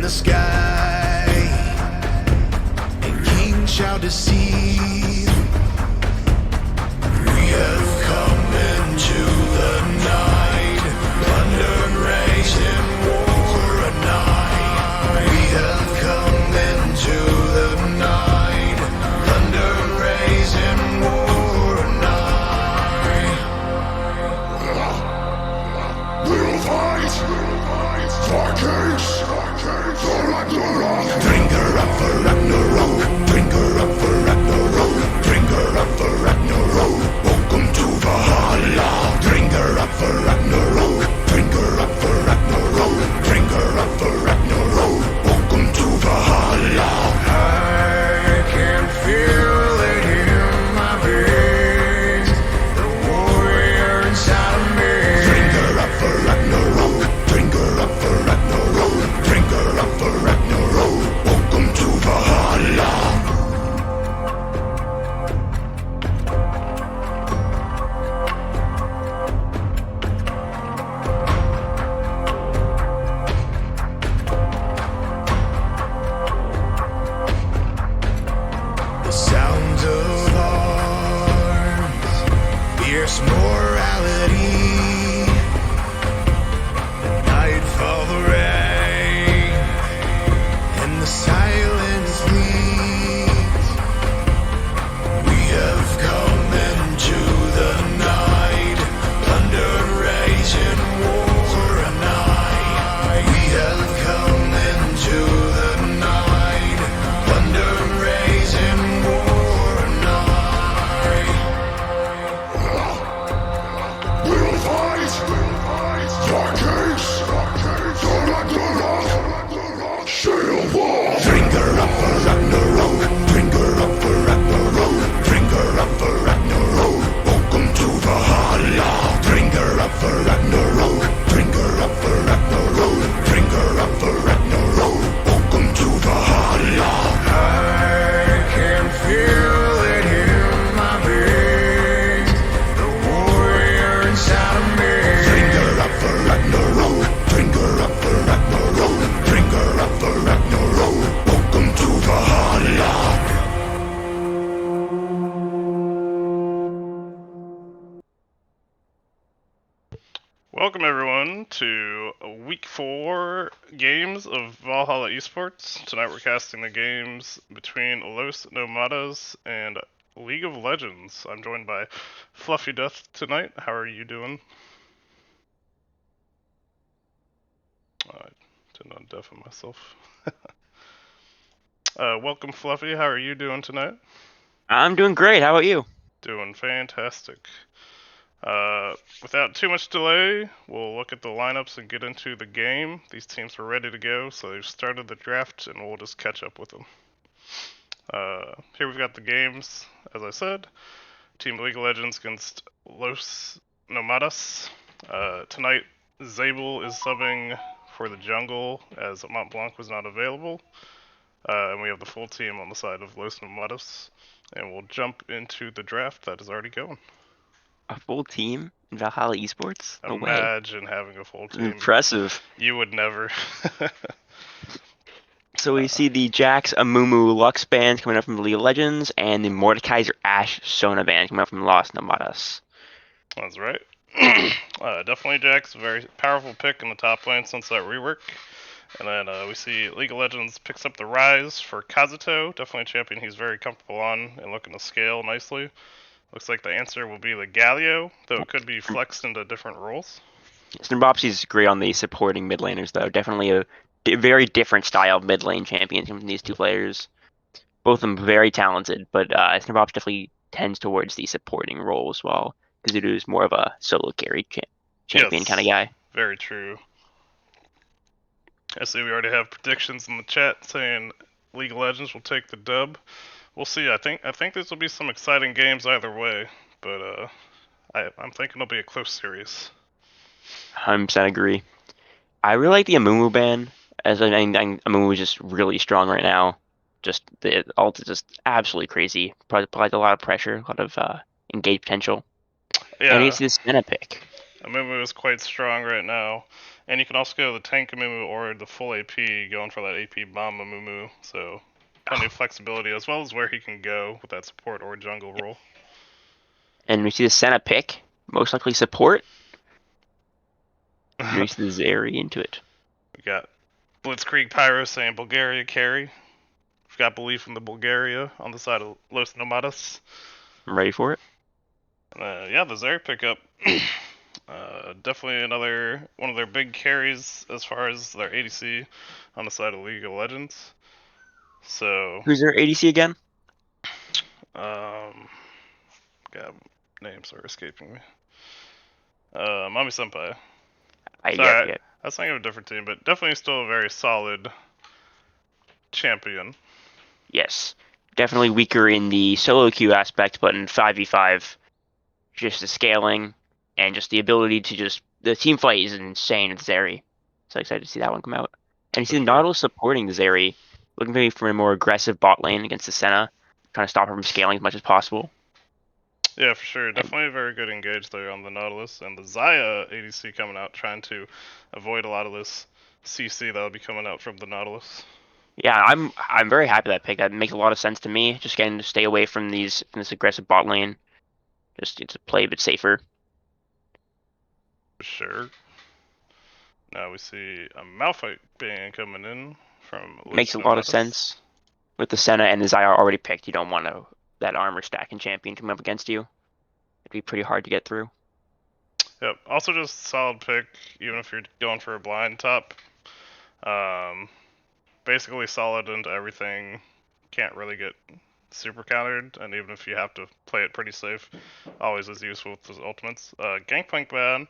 the sky, and kings shall deceive. We have come into the night, thunder and rage and war at night. We have come into the night, thunder and rage and war at night. We'll fight for kings, for Ragnarok. Bringer up for Ragnarok, bringer up for Ragnarok, bringer up for Ragnarok. Welcome to Valhalla. Bringer up for Ragnarok, bringer up for Ragnarok, bringer up for Ragnarok. Welcome to Valhalla. I can feel it in my veins, the warrior inside of me. Bringer up for Ragnarok, bringer up for Ragnarok, bringer up for Ragnarok. Welcome to Valhalla. The sound of arms, fierce morality. Nightfall, the rain, and the silence leads. We have come into the night, thunder, rage, and war at night. We have come into the night, thunder, rage, and war at night. We'll fight for kings, for Ragnarok. Sail war. Bringer up for Ragnarok, bringer up for Ragnarok, bringer up for Ragnarok. Welcome to Valhalla. Bringer up for Ragnarok, bringer up for Ragnarok, bringer up for Ragnarok. Welcome to Valhalla. I can feel it in my veins, the warrior inside of me. Bringer up for Ragnarok, bringer up for Ragnarok, bringer up for Ragnarok. Welcome to Valhalla. Welcome everyone to week 4 games of Valhalla Esports. Tonight we're casting the games between Los Nomadas and League of Legends. I'm joined by Fluffy Death tonight. How are you doing? I did not deafen myself. Welcome Fluffy, how are you doing tonight? I'm doing great. How about you? Doing fantastic. Without too much delay, we'll look at the lineups and get into the game. These teams are ready to go, so they've started the draft, and we'll just catch up with them. Here we've got the games, as I said. Team League of Legends against Los Nomadas. Tonight, Zabel is subbing for the jungle, as Mont Blanc was not available. And we have the full team on the side of Los Nomadas. And we'll jump into the draft that is already going. A full team in Valhalla Esports? No way. Imagine having a full team. Impressive. You would never. So we see the Jax Amumu Lux band coming up from the League of Legends, and the Mordekaiser Ashe Sona band coming up from Los Nomadas. That's right. Definitely Jax, a very powerful pick in the top lane since that rework. And then we see League of Legends picks up the Rise for Kazuto, definitely a champion he's very comfortable on and looking to scale nicely. Looks like the answer will be the Galio, though it could be flexed into different roles. Snrbopsy's great on the supporting mid laners, though. Definitely a very different style of mid lane champion from these two players. Both of them very talented, but Snrbopsy definitely tends towards the supporting role as well, because it is more of a solo carry champion kind of guy. Very true. I see we already have predictions in the chat saying League of Legends will take the dub. We'll see. I think this will be some exciting games either way, but I'm thinking it'll be a close series. 100% agree. I really like the Amumu ban, as I think Amumu is just really strong right now. Just the ult is just absolutely crazy. Provides a lot of pressure, a lot of engage potential. Yeah. And he's this Senna pick. Amumu is quite strong right now. And you can also go the tank Amumu or the full AP, going for that AP bomb Amumu. So plenty of flexibility as well as where he can go with that support or jungle role. And we see the Senna pick, most likely support. And we see the Zeri into it. We got Blitzkrieg Pyro saying Bulgaria carry. We've got belief in the Bulgaria on the side of Los Nomadas. I'm ready for it. Yeah, the Zeri pickup. Definitely another one of their big carries as far as their ADC on the side of League of Legends. So, Who's their ADC again? God, names are escaping me. Mami Senpai. Sorry, Yeah. I was thinking of a different team, but definitely still a very solid champion. Yes. Definitely weaker in the solo queue aspect, but in 5v5, just the scaling and just the ability to just the team fight is insane with Zeri. So excited to see that one come out. And you see the sure. Nautilus supporting the Zeri, looking maybe for a more aggressive bot lane against the Senna, trying to stop her from scaling as much as possible. Yeah, for sure. And Definitely a very good engage there on the Nautilus. And the Xayah ADC coming out, trying to avoid a lot of this CC that'll be coming out from the Nautilus. yeah, I'm very happy with that pick. That makes a lot of sense to me. Just getting to stay away from this aggressive bot lane, just to play a bit safer. For sure. Now we see a Malphite ban coming in from Makes Los a lot of Nomadas. sense. With the Senna and the Xayah already picked, you don't want that armor stacking champion coming up against you. It'd be pretty hard to get through. Yep. Also, just solid pick, even if you're going for a blind top. Basically solid into everything. Can't really get super countered, and even if you have to play it pretty safe, always is useful with his ultimates. Gangplank ban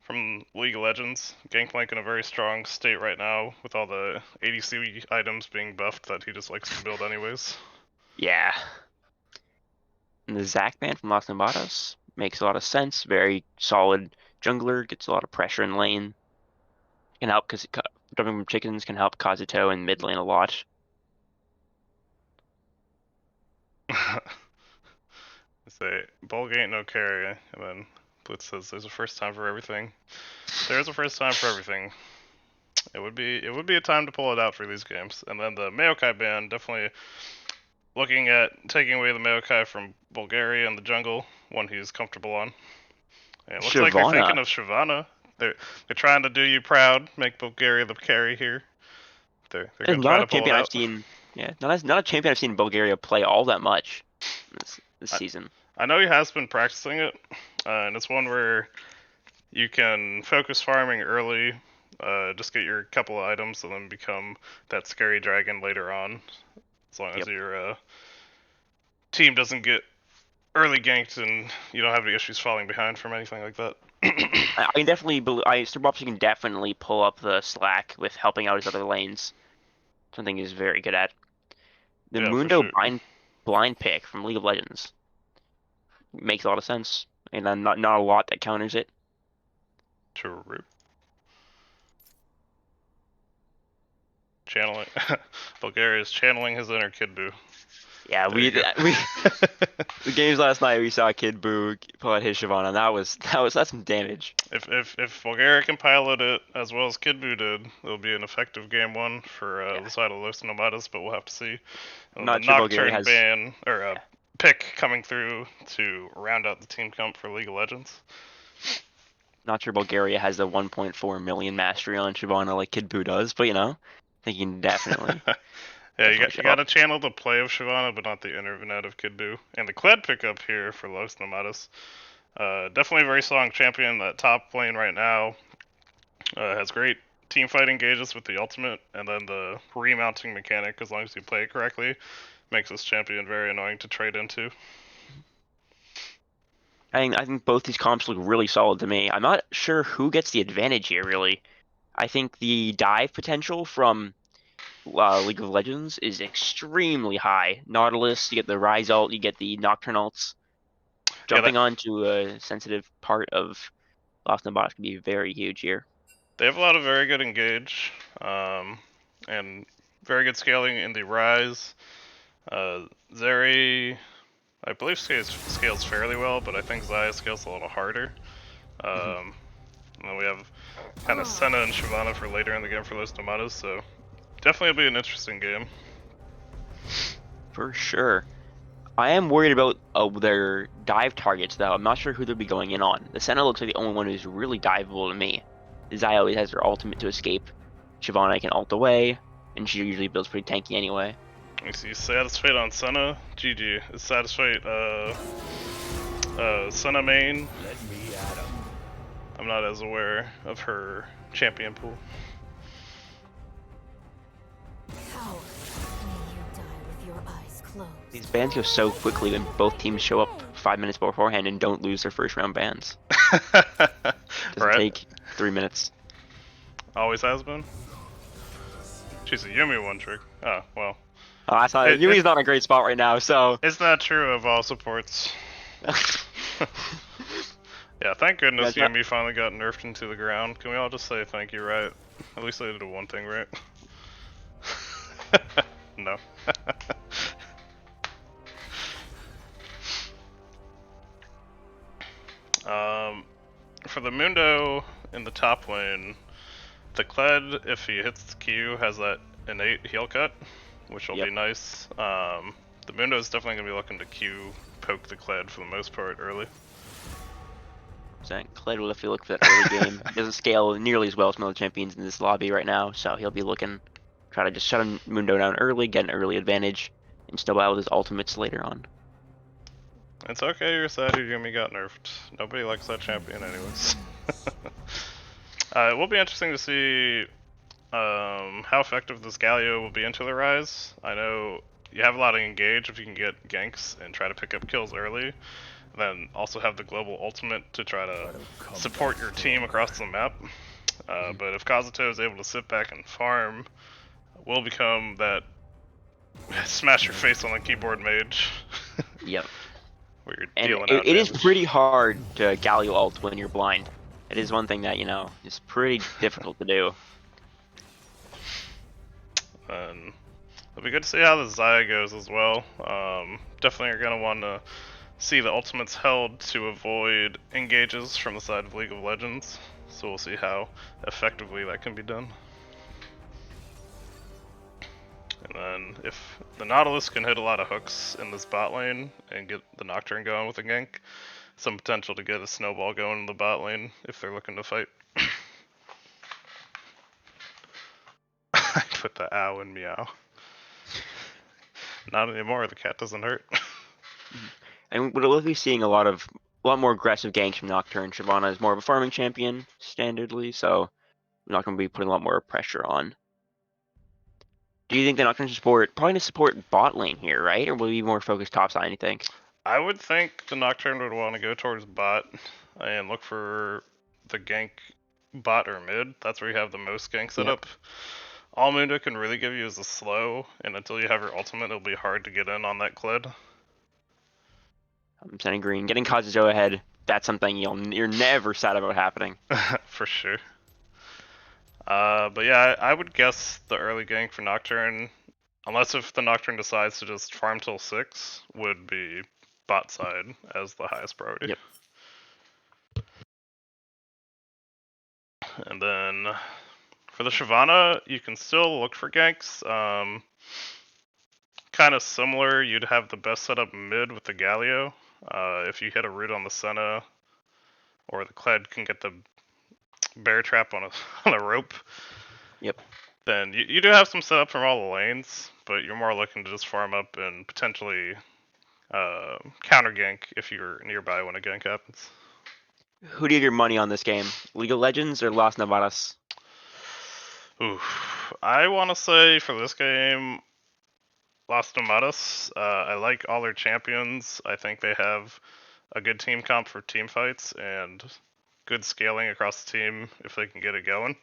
from League of Legends. Gangplank in a very strong state right now with all the ADC items being buffed that he just likes to build anyways. Yeah. And the Zac ban from Los Nomadas makes a lot of sense. Very solid jungler, gets a lot of pressure in lane. Can help because jumping from chickens can help Kazuto in mid lane a lot. Say, Bulg ain't no carry, and then Blitz says there's a first time for everything. There's a first time for everything. It would be a time to pull it out for these games. And then the Maokai ban, definitely looking at taking away the Maokai from Bulgaria in the jungle, one he's comfortable on. And it looks like they're thinking of Shyvana. They're trying to do you proud, make Bulgaria the carry here. They're gonna try to pull it out. Not a champion I've seen Bulgaria play all that much this season. I know he has been practicing it, and it's one where you can focus farming early, just get your couple of items, and then become that scary dragon later on, as long as your team doesn't get early ganked and you don't have any issues falling behind from anything like that. I can definitely Sterbopsy can definitely pull up the slack with helping out his other lanes. Something he's very good at. The Mundo blind pick from League of Legends makes a lot of sense, and then not a lot that counters it. True. Channeling Bulgaria is channeling his inner Kid Buu. Yeah, the games last night we saw Kid Buu pull out his Shyvana, and that's some damage. If Bulgaria can pilot it as well as Kid Buu did, it'll be an effective game one for the side of Los Nomadas, but we'll have to see. Not the sure Nocturne ban or pick coming through to round out the team comp for League of Legends. Not sure Bulgaria has the 1.4 million mastery on Shyvana like Kid Buu does, but I think you can definitely. Yeah, you got to channel the play of Shyvana, but not the internet of Kid Buu. And the Kled pickup here for Los Nomadas. Definitely a very strong champion. That top lane right now has great team fight engages with the ultimate, and then the remounting mechanic, as long as you play it correctly, makes this champion very annoying to trade into. I think both these comps look really solid to me. I'm not sure who gets the advantage here, really. I think the dive potential from League of Legends is extremely high. Nautilus, you get the Rise ult, you get the Nocturne ults. Jumping onto a sensitive part of Los Nomadas can be very huge here. They have a lot of very good engage, and very good scaling in the Rise. Zeri, I believe scales fairly well, but I think Xayah scales a little harder. And then we have kind of Senna and Shyvana for later in the game for those Nomadas, so definitely will be an interesting game. For sure. I am worried about their dive targets, though. I'm not sure who they'll be going in on. The Senna looks like the only one who's really diveable to me. Zai always has her ultimate to escape. Shyvana can ult away, and she usually builds pretty tanky anyway. You see Satisfate on Senna. GG. Is Satisfate Senna main? Let me at 'em. I'm not as aware of her champion pool. How may you die with your eyes closed? These bans go so quickly when both teams show up 5 minutes beforehand and don't lose their first round bans. Doesn't Right. take 3 minutes. Always has been. She's a Yumi one trick. Oh, well. Oh, that's not, Yumi's not in a great spot right now, so. It's not true of all supports. Yeah, thank goodness That's not- Yumi finally got nerfed into the ground. Can we all just say thank you, right? At least they did one thing right. No. For the Mundo in the top lane, the Kled, if he hits the Q, has that innate heal cut, which will Yep. be nice. The Mundo is definitely going to be looking to Q poke the Kled for the most part early. Kled will definitely look for that early game. He doesn't scale nearly as well as some other champions in this lobby right now, so he'll be looking, try to just shut him Mundo down early, get an early advantage, and still out with his ultimates later on. It's okay, you're sad your Yumi got nerfed. Nobody likes that champion anyways. It will be interesting to see how effective this Galio will be into the Rise. I know you have a lot of engage if you can get ganks and try to pick up kills early. Then also have the global ultimate to try to support your team across the map. But if Kazuto is able to sit back and farm, will become that smash your face on the keyboard mage. Yep. Where you're And dealing out it is damage. pretty hard to Galio ult when you're blind. It is one thing that, you know, is pretty difficult to do. And it'll be good to see how the Zaya goes as well. Definitely are going to want to see the ultimates held to avoid engages from the side of League of Legends. So we'll see how effectively that can be done. And then if the Nautilus can hit a lot of hooks in this bot lane and get the Nocturne going with a gank, some potential to get a snowball going in the bot lane if they're looking to fight. I put the ow in meow. Not anymore, the cat doesn't hurt. And we'll be seeing a lot more aggressive ganks from Nocturne. Shyvana is more of a farming champion, standardly, so we're not going to be putting a lot more pressure on. Do you think the Nocturne should probably to support bot lane here, right? Or will he be more focused top side, you think? I would think the Nocturne would want to go towards bot and look for the gank bot or mid. That's where you have the most gank set up. All Mundo can really give you is a slow, and until you have your ultimate, it'll be hard to get in on that Kled. I'm sending green. Getting Kazuto ahead, that's something you're never sad about happening. For sure. But yeah, I would guess the early gank for Nocturne, unless if the Nocturne decides to just farm till 6, would be bot side as the highest priority. Yep. And then for the Shyvana, you can still look for ganks. Kind of similar, you'd have the best setup mid with the Galio. If you hit a root on the Senna, or the Kled can get the bear trap on a rope. Yep. Then you do have some setup from all the lanes, but you're more looking to just farm up and potentially counter gank if you're nearby when a gank happens. Who do you have your money on this game? League of Legends or Las Nomadas? Oof. I want to say for this game, Las Nomadas. I like all their champions. I think they have a good team comp for team fights and good scaling across the team if they can get it going.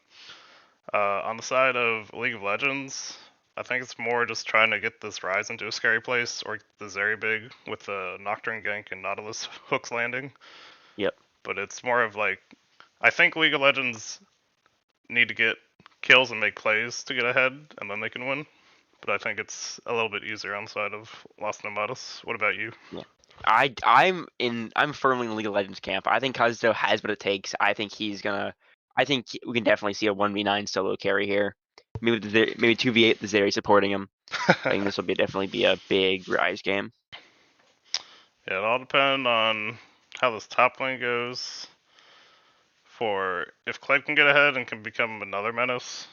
On the side of League of Legends, I think it's more just trying to get this Rise into a scary place or the Zeri big with the Nocturne gank and Nautilus hooks landing. Yep. But it's more of like, I think League of Legends need to get kills and make plays to get ahead, and then they can win. But I think it's a little bit easier on the side of Las Nomadas. What about you? Yeah. I'm firmly in the League of Legends camp. I think Kazuto has what it takes. I think he's gonna I think we can definitely see a 1v9 solo carry here. Maybe 2v8 the Zeri supporting him. I think this will definitely be a big Rise game. Yeah, it all depends on how this top lane goes. For if Kled can get ahead and can become another menace,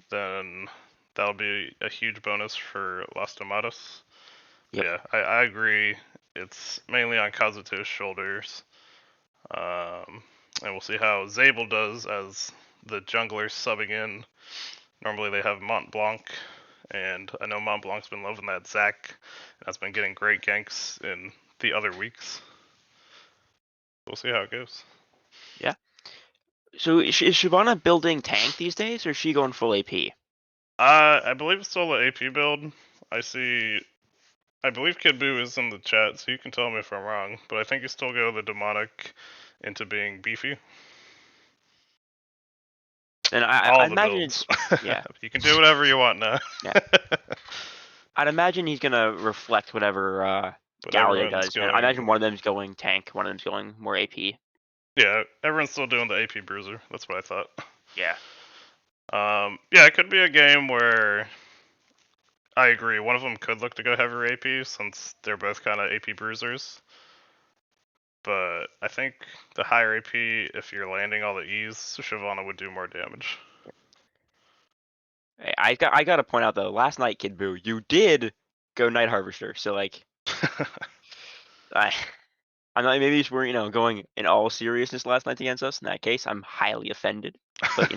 then that'll be a huge bonus for Las Nomadas. Yep. Yeah, I agree. It's mainly on Kazuto's shoulders. And we'll see how Zabel does as the jungler subbing in. Normally they have Mont Blanc, and I know Mont Blanc's been loving that Zac, and has been getting great ganks in the other weeks. We'll see how it goes. Yeah. So is Shyvana building tank these days, or is she going full AP? I believe it's still the AP build. I believe Kid Buu is in the chat, so you can tell me if I'm wrong, but I think you still go the demonic into being beefy. And All I the imagine builds. yeah. You can do whatever you want now. Yeah. I'd imagine he's gonna reflect whatever But Galio everyone's does. And I imagine one of them's going tank, one of them's going more AP. Yeah, everyone's still doing the AP bruiser. That's what I thought. Yeah. Yeah, it could be a game where I agree. One of them could look to go heavier AP since they're both kind of AP bruisers. But I think the higher AP, if you're landing all the E's, Shyvana would do more damage. I got to point out though, last night, Kid Buu, you did go Night Harvester. So like, I'm not maybe we're going in all seriousness last night against us. In that case, I'm highly offended. But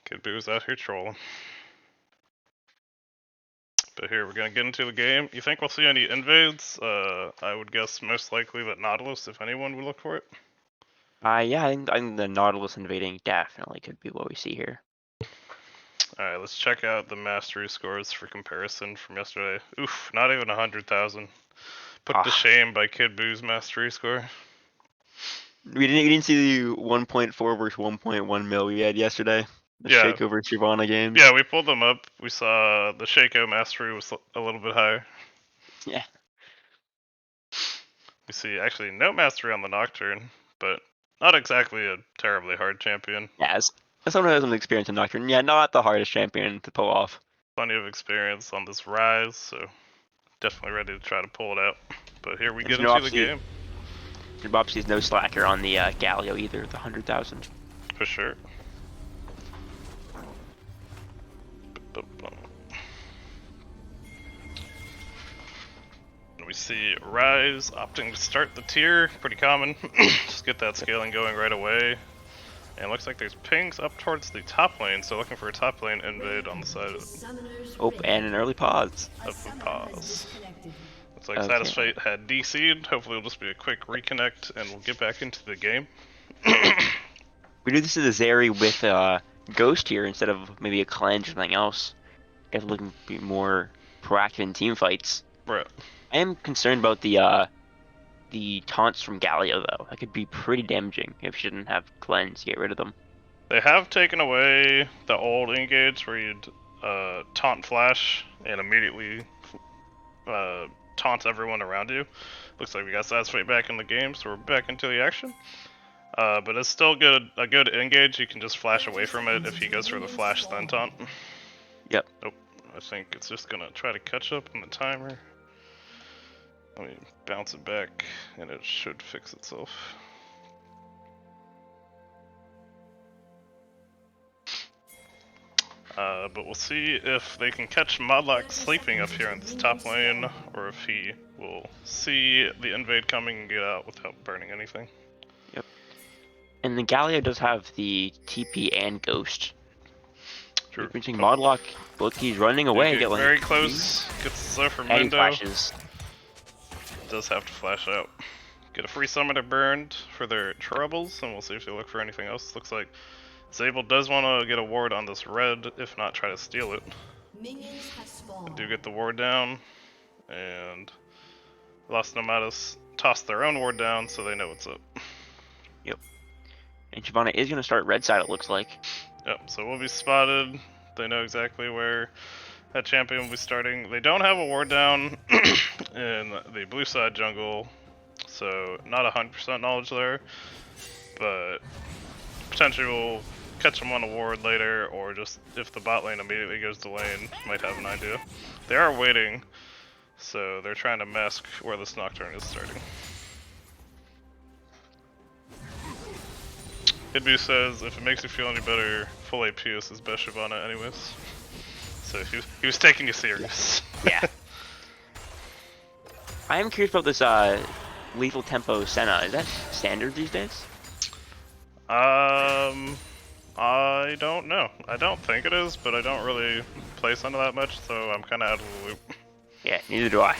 Kid Boo's out here trolling. But here, we're gonna get into the game. You think we'll see any invades? I would guess most likely that Nautilus, if anyone, would look for it. yeah, I think the Nautilus invading definitely could be what we see here. Alright, let's check out the mastery scores for comparison from yesterday. Oof, not even 100,000. Put to shame by Kid Boo's mastery score. We didn't see the 1.4 versus 1.1 mil we had yesterday. The Yeah. Shaco versus Shyvana games. Yeah, we pulled them up. We saw the Shaco mastery was a little bit higher. Yeah. We see actually no mastery on the Nocturne, but not exactly a terribly hard champion. Yeah, as someone who has some experience in Nocturne, yeah, not the hardest champion to pull off. Plenty of experience on this Rise, so definitely ready to try to pull it out. But here we get into the game. Bobsky's no slacker on the Galio either, the 100,000. For sure. We see Rise opting to start the tier, pretty common. Just get that scaling going right away. And it looks like there's pings up towards the top lane, so looking for a top lane invade on the side Oh, and an early pause. of the pause. Looks like Satis Fate had DC'd. Hopefully it'll just be a quick reconnect and we'll get back into the game. We do this to the Zeri with Ghost here instead of maybe a cleanse or something else. Guys looking to be more proactive in team fights. Right. I am concerned about the taunts from Galio though. That could be pretty damaging if she didn't have cleanse to get rid of them. They have taken away the old engage where you'd taunt flash and immediately taunt everyone around you. Looks like we got Satis Fate back in the game, so we're back into the action. But it's still a good engage. You can just flash away from it if he goes for the flash then taunt. Yep. Nope. I think it's just gonna try to catch up on the timer. Let me bounce it back, and it should fix itself. But we'll see if they can catch Modlock sleeping up here in this top lane, or if he will see the invade coming and get out without burning anything. Yep. And the Galio does have the TP and Ghost. True. Reaching Modlock, look, he's running away. Get very close. Gets the for and he Mendo. flashes. Does have to flash out. Get a free summoner burned for their troubles, and we'll see if they look for anything else. Looks like Zabel does want to get a ward on this red, if not try to steal it. I do get the ward down, and Las Nomadas toss their own ward down so they know what's up. Yep. And Shyvana is going to start red side, it looks like. Yep, so we'll be spotted. They know exactly where that champion will be starting. They don't have a ward down in the blue side jungle, so not 100% knowledge there, but potentially will catch him on a ward later, or just if the bot lane immediately goes to lane, might have an idea. They are waiting, so they're trying to mask where this Nocturne is starting. Hidbu says, if it makes you feel any better, full AP is his best Shyvana anyways. So he was taking you serious. Yeah. I am curious about this lethal tempo Senna. Is that standard these days? I don't know. I don't think it is, but I don't really play Senna that much, so I'm kind of out of the loop. Yeah, neither do I.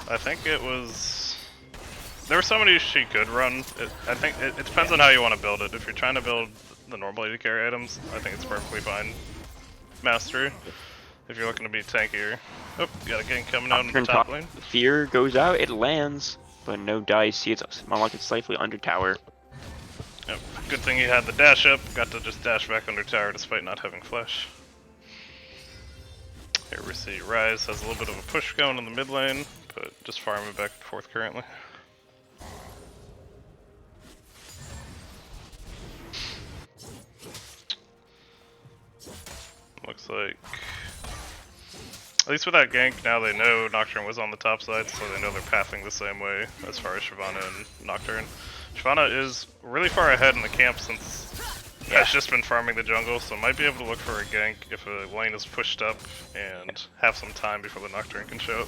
I think it was... There were so many she could run. I think it depends on how you want to build it. If you're trying to build the normal AD carry items, I think it's perfectly fine. Mastery. If you're looking to be tankier. Oh, got a gank coming out in the top lane. Fear goes out, it lands, but no dice. See, it's like it's slightly under tower. Yep. Good thing he had the dash up. Got to just dash back under tower despite not having flash. Here we see Ryze has a little bit of a push going in the mid lane, but just farming back and forth currently. Looks like, at least with that gank, now they know Nocturne was on the top side, so they know they're pathing the same way as far as Shyvana and Nocturne. Shyvana is really far ahead in the camp since has just been farming the jungle, so might be able to look for a gank if a lane is pushed up and have some time before the Nocturne can show up.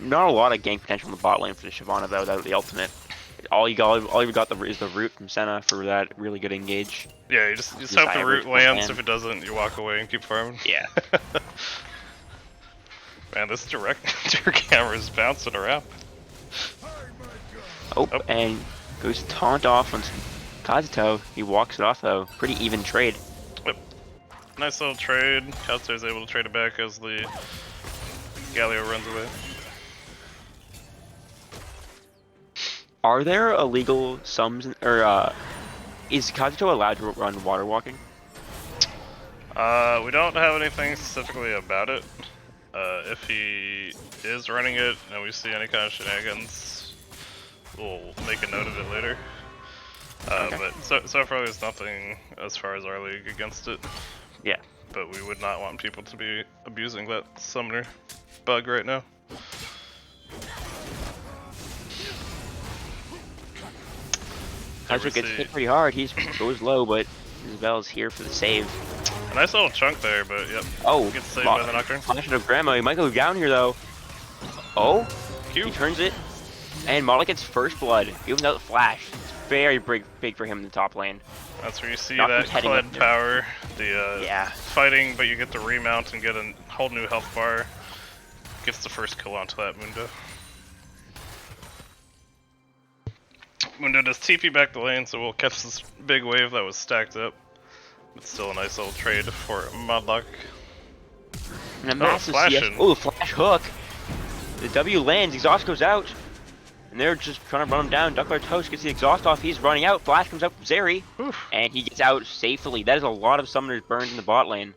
Not a lot of gank potential in the bot lane for the Shyvana though, without the ultimate. All you got is the root from Senna for that really good engage. Yeah, you just hope the root lands. If it doesn't, you walk away and keep farming. Yeah. Man, this direct camera is bouncing around. Oh, and goes to taunt off on Kazuto. He walks it off though. Pretty even trade. Yep. Nice little trade. Kazuto is able to trade it back as the Galio runs away. Are there illegal sums, or is Kazuto allowed to run water walking? We don't have anything specifically about it. If he is running it and we see any kind of shenanigans, we'll make a note of it later. Okay. But so far there's nothing as far as our league against it. Yeah. But we would not want people to be abusing that summoner bug right now. Kazuto gets hit pretty hard. He goes low, but Isabel's here for the save. A nice little chunk there, but yep. Oh, Gets saved by the Nocturne. Flash of Grandma. He might go down here though. Oh, Q. he turns it, and Model gets first blood. Even without the flash, it's very big for him in the top lane. That's where you see Nocturne's that heading up Kled there. power, the Yeah. fighting, but you get the remount and get a whole new health bar. Gets the first kill onto that Mundo. Mundo does TP back the lane, so we'll catch this big wave that was stacked up. But still a nice little trade for Modlock. And a massive CS. flashing. Oh, flash hook. The W lands. Exhaust goes out. And they're just trying to run him down. Duckler Toast gets the exhaust off. He's running out. Flash comes out from Zeri. Oof. And he gets out safely. That is a lot of summoners burned in the bot lane.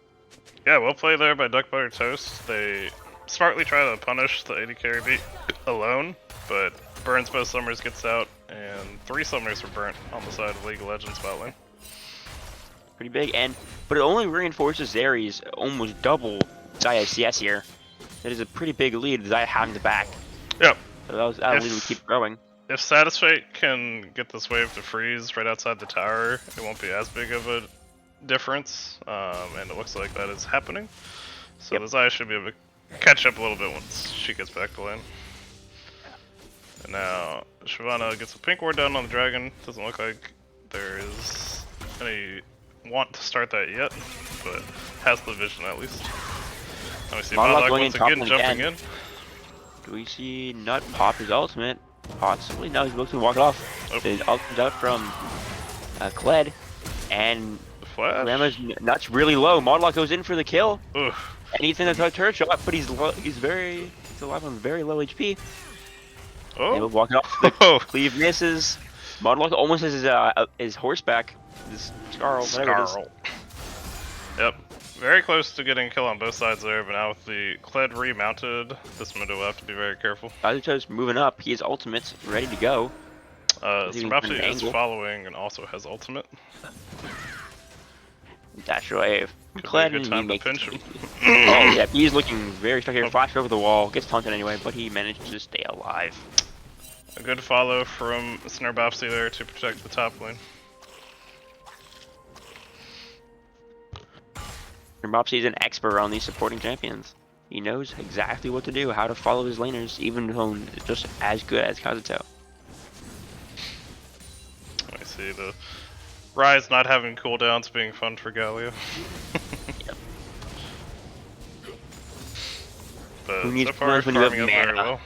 Yeah, well played there by Duck Butter Toast. They smartly try to punish the AD carry beat alone, but burns both summoners, gets out, and 3 summoners were burnt on the side of League of Legends bot lane. Pretty big. But it only reinforces Zeri's almost double Zaya CS here. That is a pretty big lead, Zaya having the back. Yep. So that lead will keep growing. If Satisfate can get this wave to freeze right outside the tower, it won't be as big of a difference, and it looks like that is happening. So the Zaya should be able to catch up a little bit once she gets back to lane. And now Shyvana gets a pink ward down on the dragon. Doesn't look like there is any want to start that yet, but has the vision at least. And we see Modlock once again jumping in. Do we see Nut pop his ultimate? Possibly. No, he's supposed to walk it off. Oh. The ult comes out from Kled, and The flash. Grandma's Nut's really low. Modlock goes in for the kill, Oof. and he's in the turret shot, but he's alive on very low HP. Oh. Able to walk it off. The Oh. cleave misses. Modlock almost has his horseback. This Scarl, whatever it is. Scarl. Yep. Very close to getting a kill on both sides there, but now with the Kled remounted, this Mundo will have to be very careful. Kazuto's moving up. He has ultimates ready to go. Even kind of Srabopsy is angle. following and also has ultimate. Dash wave. Could be a Glad good he time to makes it pinch him. Oh, yeah, he's looking very stuck here. Oh. Flash over the wall, gets taunted anyway, but he managed to stay alive. A good follow from Srabopsy there to protect the top lane. Mopsy is an expert on these supporting champions. He knows exactly what to do, how to follow his laners, even though just as good as Kazuto. I see the Rise not having cooldowns being fun for Galio. Yep. But Who needs so far, cooldowns when you have farming up very mana? well.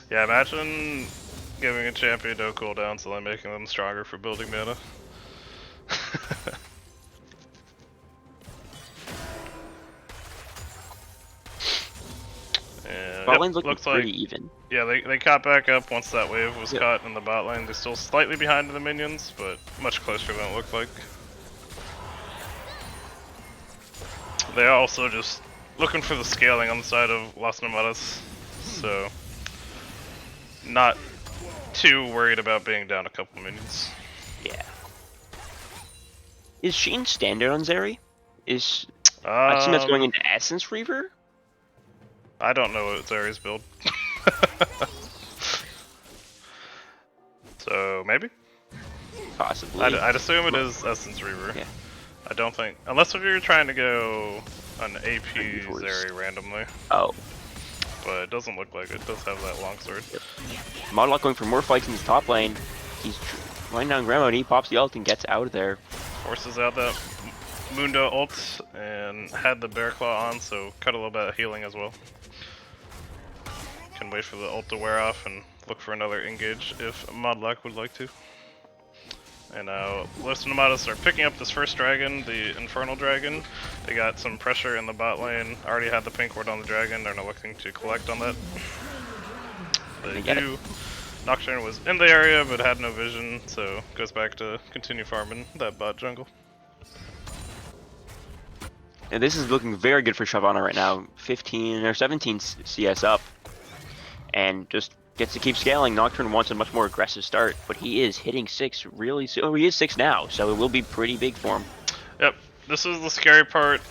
Yeah, imagine giving a champion no cooldowns and then making them stronger for building mana. And Bot lane's looking looks pretty like even. yeah, they caught back up once that wave was caught in the bot lane. They're still slightly behind the minions, but much closer than it looked like. They are also just looking for the scaling on the side of Las Nomadas, so not too worried about being down a couple minions. Yeah. Is Sheen standard on Zeri? Is I assume that's going into Essence Reaver? I don't know what Zeri's build. So maybe? Possibly. I'd assume it is Essence Reaver. Yeah. I don't think, unless if you're trying to go an AP Inventories. Zeri randomly, Oh. but it doesn't look like it. It does have that long sword. Modlock going for more fights in his top lane. He's laying down Grandma and he pops the ult and gets out of there. Forces out that Mundo ult and had the Bear Claw on, so cut a little bit of healing as well. Can wait for the ult to wear off and look for another engage if Modlock would like to. And now Los Nomadas are picking up this first dragon, the Infernal Dragon. They got some pressure in the bot lane. Already had the pink ward on the dragon. They're now looking to collect on that. They do. Nocturne was in the area but had no vision, so goes back to continue farming that bot jungle. And this is looking very good for Shyvana right now. 15 or 17 CS up. And just gets to keep scaling. Nocturne wants a much more aggressive start, but he is hitting 6 really soon. Oh, he is 6 now, so it will be pretty big for him. Yep, this is the scary part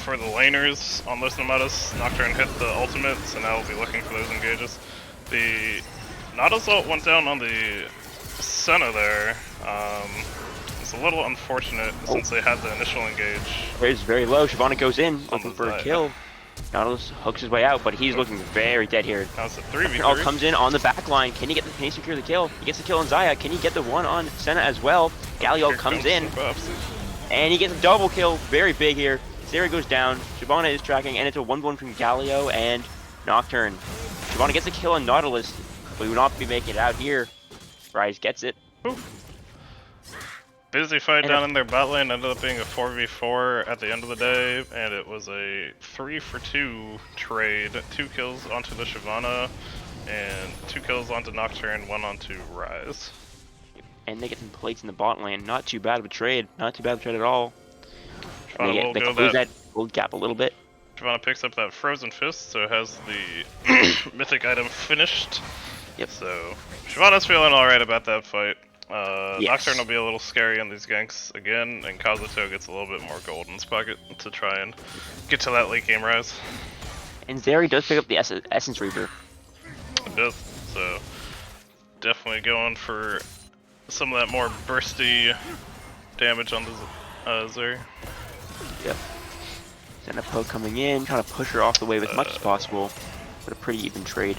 for the laners on Los Nomadas. Nocturne hit the ultimate, so now we'll be looking for those engages. The Nautilus ult went down on the Senna there. It's a little unfortunate since they had the initial engage. It's very low. Shyvana goes in, looking for a side. kill. Nautilus hooks his way out, but he's looking very dead here. Now it's a 3v3. All comes in on the back line. Can he secure the kill? He gets the kill on Zaya. Can he get the one on Senna as well? Galio Here comes in, Srabopsy. and he gets a double kill. Very big here. Zeri goes down. Shyvana is tracking, and it's a 1v1 from Galio and Nocturne. Shyvana gets a kill on Nautilus, but he will not be making it out here. Rise gets it. Ooh. Busy fight And down in their bot lane ended up being a 4v4 at the end of the day, and it was a 3-for-2 trade. 2 kills onto the Shyvana, and 2 kills onto Nocturne, 1 onto Rise. And they get some plates in the bot lane. Not too bad of a trade. Not too bad of a trade at all. And Shyvana will they go close that. that gold gap a little bit. Shyvana picks up that Frozen Fist, so it has the mythic item finished. Yep. So Shyvana's feeling alright about that fight. Yes. Nocturne will be a little scary in these ganks again, and Kazuto gets a little bit more gold in his pocket to try and get to that late game Rise. And Zeri does pick up the Essence Reaver. It does. So definitely going for some of that more bursty damage on the Zeri. Yep. Senna poke coming in, trying to push her off the wave as much as possible. But a pretty even trade.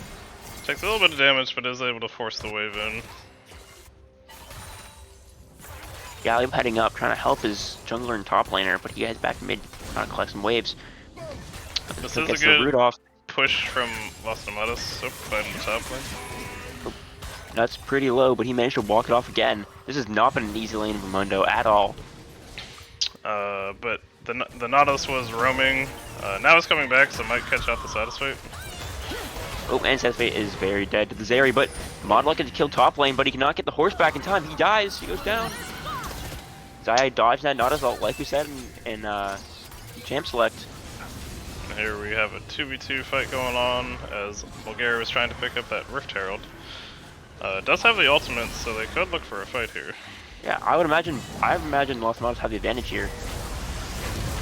Takes a little bit of damage, but is able to force the wave in. Galio heading up, trying to help his jungler and top laner, but he heads back mid, trying to collect some waves. This So is a gets the good root off. push from Las Nomadas, so fighting the top lane. That's pretty low, but he managed to walk it off again. This has not been an easy lane for Mundo at all. But the Nautilus was roaming. Now it's coming back, so it might catch out the Satisfate. Oh, and Satisfate is very dead to the Zeri, but Modlock gets to kill top lane, but he cannot get the horse back in time. He dies, he goes down. Zaya dodged that Nautilus ult, like we said in Champ Select. And here we have a 2v2 fight going on as Bulgaria was trying to pick up that Rift Herald. It does have the ultimate, so they could look for a fight here. Yeah, I imagine Los Nomadas have the advantage here.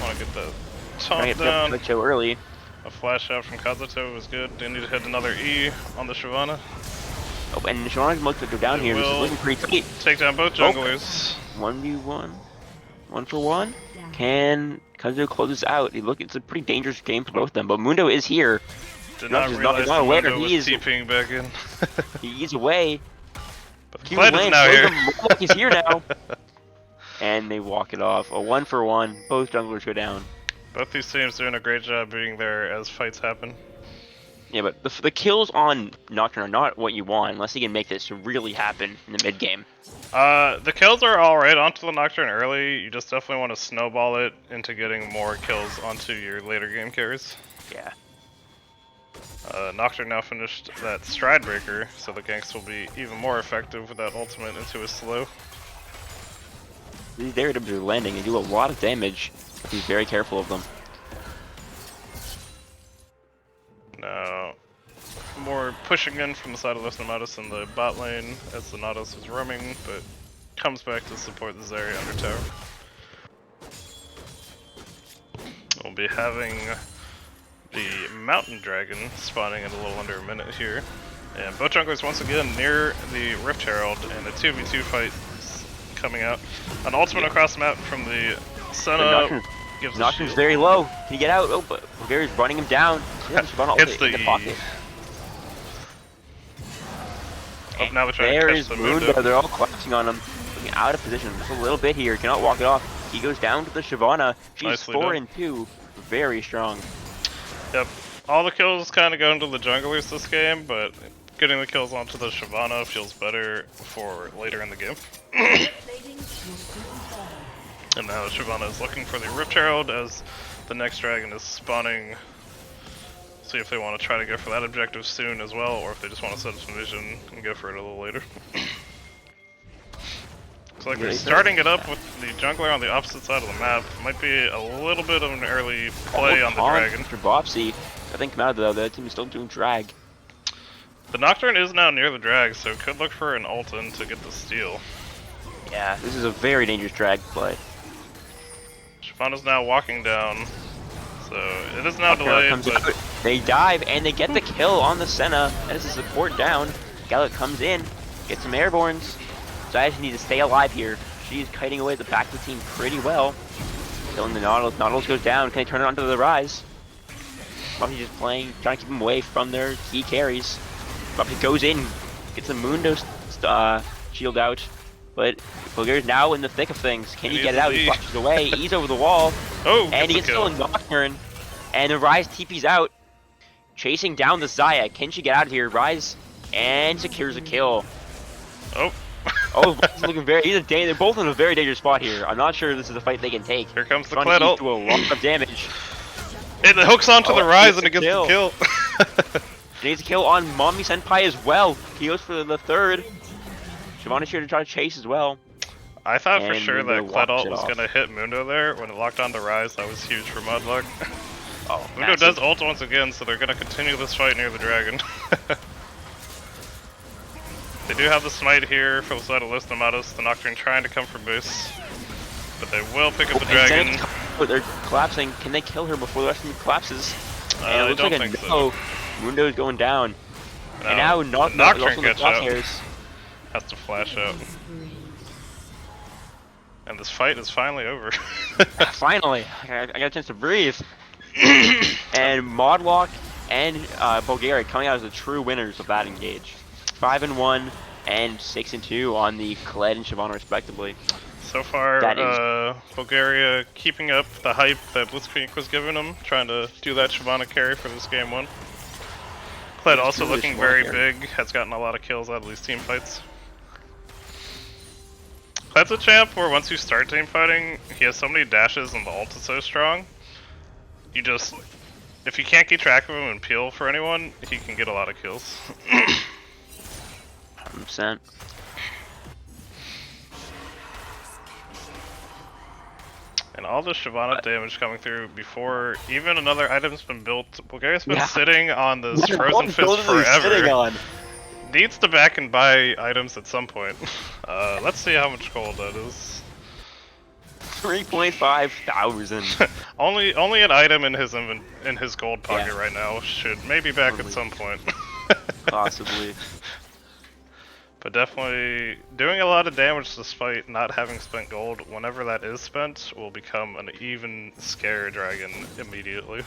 Want to get the Trying top to down. get the early. A flash out from Kazuto was good. They need to hit another E on the Shyvana. Oh, and Shyvana's looks to go down here. This is looking pretty tight. Take down both junglers. 1v1. 1 for 1. Can Kazuto close this out? It's a pretty dangerous game for both of them, but Mundo is here. Did not He's realize not aware. Mundo was He is TPing back in. He's away. But He Kled is lands, now here. He's here now. And they walk it off. A 1 for 1. Both junglers go down. Both these teams doing a great job being there as fights happen. Yeah, but the kills on Nocturne are not what you want unless he can make this really happen in the mid game. The kills are alright onto the Nocturne early. You just definitely want to snowball it into getting more kills onto your later game carries. Yeah. Nocturne now finished that Stride Breaker, so the ganks will be even more effective with that ultimate into his slow. These Daredevils are landing. They do a lot of damage. But he's very careful of them. Now, more pushing in from the side of Los Nomadas in the bot lane as the Nautilus is roaming, but comes back to support the Zarya under tower. We'll be having the Mountain Dragon spawning in a little under a minute here. And both junglers once again near the Rift Herald, and a 2v2 fight is coming out. An ultimate across the map from the Senna. Nocturne's very low. Can he get out? Oh, but Bulgaria's running him down. Hits the E. Oh, now they're trying to catch the Mundo. They're all collapsing on him. Looking out of position just a little bit here. Cannot walk it off. He goes down to the Shyvana. She's Nicely 4 done. and 2. Very strong. Yep. All the kills kind of go into the junglers this game, but getting the kills onto the Shyvana feels better for later in the game. And now Shyvana is looking for the Rift Herald as the next dragon is spawning. See if they want to try to go for that objective soon as well, or if they just want to set some vision and go for it a little later. Looks like they're starting it up with the jungler on the opposite side of the map. Might be a little bit of an early play on the dragon. Mr. Bopsy. I think Mad though, that team is still doing drag. The Nocturne is now near the drag, so could look for an ult in to get the steal. Yeah, this is a very dangerous drag play. Shyvana's now walking down, so it is now delayed, but they dive and they get the kill on the Senna. That is a support down. Gallet comes in, gets some airborns. Zayas needs to stay alive here. She's kiting away at the back of the team pretty well. Killing the Nautilus. Nautilus goes down. Can they turn it onto the Rise? Buffy just playing, trying to keep them away from their key carries. Buffy goes in, gets the Mundo shield out. But Bulgaria's now in the thick of things. Can he get it out? He flushes away. He's over the wall. oh, And he gets still a Nocturne. And the Rise TP's out. Chasing down the Zaya. Can she get out of here? Rise and secures a kill. Oh. Oh, Rise is looking very. They're both in a very dangerous spot here. I'm not sure this is a fight they can take. Here comes the Trying Kled to ult. do a lot of damage. It hooks onto the Rise and it gets gets the kill. She needs a kill on Mommy Senpai as well. He goes for the third. Shyvana's here to try to chase as well. I thought for And sure that Mundo Kled walks ult it was off. going to hit Mundo there. When it locked on the Rise, that was huge for Mudlug. Oh, Mundo massive. does ult once again, so they're going to continue this fight near the dragon. They do have the smite here for the side of Los Nomadas. The Nocturne trying to come for boost. But they will pick up the dragon. They're collapsing. Can they kill her before the rest of them collapses? And I it looks don't like think a no. Mundo's going down. And now the Nocturne Nocturne also in the gets out. crosshairs. Has to flash out. And this fight is finally over. Finally, I got a chance to breathe. And Modlock and Bulgaria coming out as the true winners of that engage. 5-1 and 6-2 on the Kled and Shyvana respectively. So far, That is- Bulgaria keeping up the hype that Blitzkrieg was giving them, trying to do that Shyvana carry for this game 1. Kled also do this looking Shyvana very carry. big, has gotten a lot of kills out of these team fights. Kled's a champ where once you start team fighting, he has so many dashes and the ult is so strong. You just, if you can't keep track of him and peel for anyone, he can get a lot of kills. 100%. And all the Shyvana damage coming through before even another item's been built. Bulgaria's been Yeah. sitting on this What frozen building fist are they sitting forever. on? needs to back and buy items at some point. Let's see how much gold that is. 3.5 thousand. only an item in his gold pocket right now should maybe back at Probably. some point. Possibly. But definitely doing a lot of damage despite not having spent gold. Whenever that is spent, will become an even scarier dragon immediately.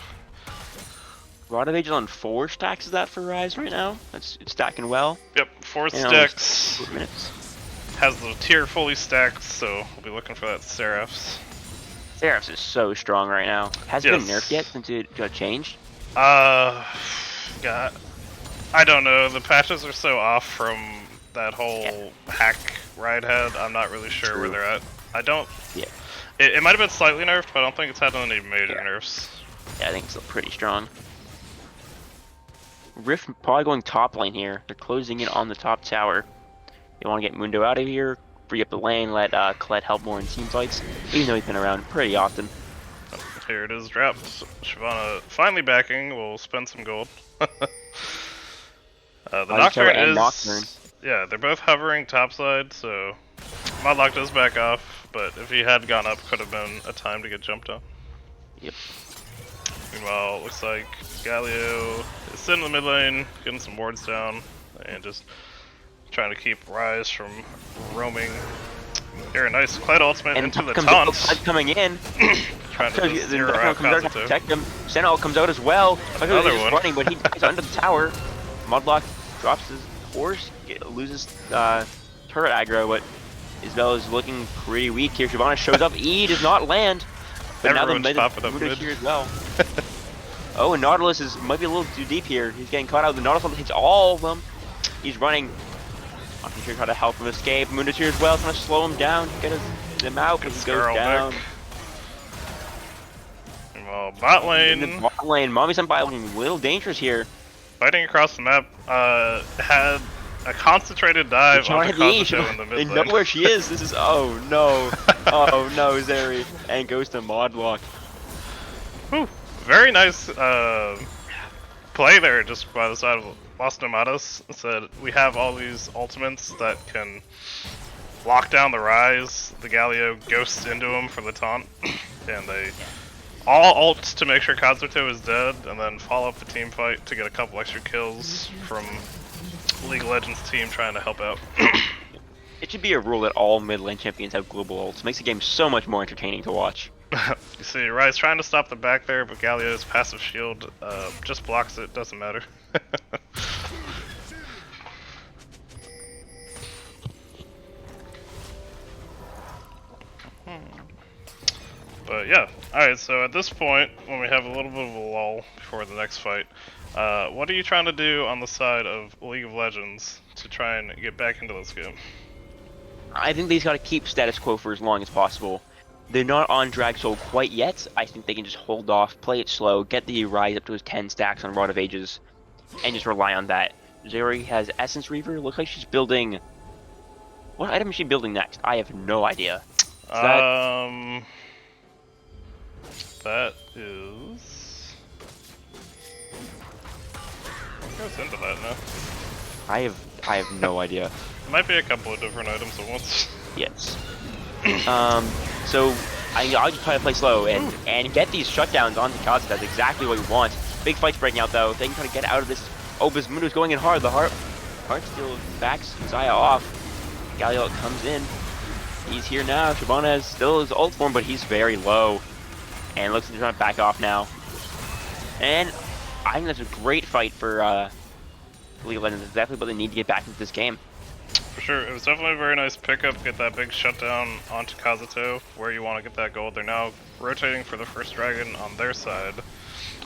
Rod of Ages on 4 stacks is that for Rise right now? It's stacking well. Yep, 4 And stacks. 4 minutes. Has the tier fully stacked, so we'll be looking for that Seraphs. Seraphs is so strong right now. Hasn't been Yes. nerfed yet since it got changed. God, I don't know. The patches are so off from that whole hack ride head. I'm not really sure where True. they're at. I don't. Yeah. It might have been slightly nerfed, but I don't think it's had any major nerfs. Yeah, I think it's still pretty strong. Rift probably going top lane here. They're closing in on the top tower. They want to get Mundo out of here, free up the lane, let Colette help more in team fights, even though he's been around pretty often. Here it is, dropped. Shyvana finally backing. We'll spend some gold. The Nocturne and is. Nocturne. Yeah, they're both hovering topside, so Modlock does back off. But if he had gone up, could have been a time to get jumped on. Yep. Meanwhile, looks like Galio is sitting in the mid lane, getting some wards down, and just trying to keep Rise from roaming. Here, a nice Kled ultimate And into the comes taunt. coming in. Trying to So just the zero Sentinel out comes out to Kazuto. protect him. Sentinel comes out as well. Another He's one. running, but he dies under the tower. Modlock drops his horse, loses turret aggro, but Isabel is looking pretty weak here. Shyvana shows up. E does not land. But Everyone's now the popping up Mudo's mid. here as well. Oh, and Nautilus might be a little too deep here. He's getting caught out. The Nautilus hits all of them. He's running. Not sure how to help him escape. Mundo's here as well, trying to slow him down, get him out, but Good he goes Skirl down. back. Well, bot In the lane, bot lane, Mommy's on bot lane, a little dangerous here. fighting across the map, had a concentrated dive Trying onto to the Kazuto in the They mid know lane. where she is. This is oh no, oh no, Zeri, and goes to Modlock. Whew. Very nice play there just by the side of Lost Nomadas. Said, we have all these ultimates that can lock down the Rise. The Galio ghosts into him for the taunt. And they all ults to make sure Kazuto is dead, and then follow up the team fight to get a couple extra kills from League of Legends team trying to help out. It should be a rule that all mid lane champions have global ults. Makes the game so much more entertaining to watch. You see, Rise trying to stop the back there, but Galio's passive shield just blocks it, doesn't matter. But yeah, alright, so at this point, when we have a little bit of a lull before the next fight, what are you trying to do on the side of League of Legends to try and get back into this game? I think they just gotta keep status quo for as long as possible. They're not on Drag Soul quite yet. I think they can just hold off, play it slow, get the Rise up to his 10 stacks on Rod of Ages, and just rely on that. Zeri has Essence Reaver. Looks like she's building. What item is she building next? I have no idea. That is. What goes into that now? I have no idea. It might be a couple of different items at once. Yes. So I'll just try to play slow and get these shutdowns onto Kaz. That's exactly what we want. Big fights breaking out though. They can try to get out of this. Oh, Mundo's going in hard. The heart still backs Zaya off. Galio comes in. He's here now. Shyvana has still his ult form, but he's very low. And looks like they're trying to back off now. And I think that's a great fight for League of Legends. It's exactly what they need to get back into this game. For sure, it was definitely a very nice pickup. Get that big shutdown onto Kazuto, where you want to get that gold. They're now rotating for the first dragon on their side.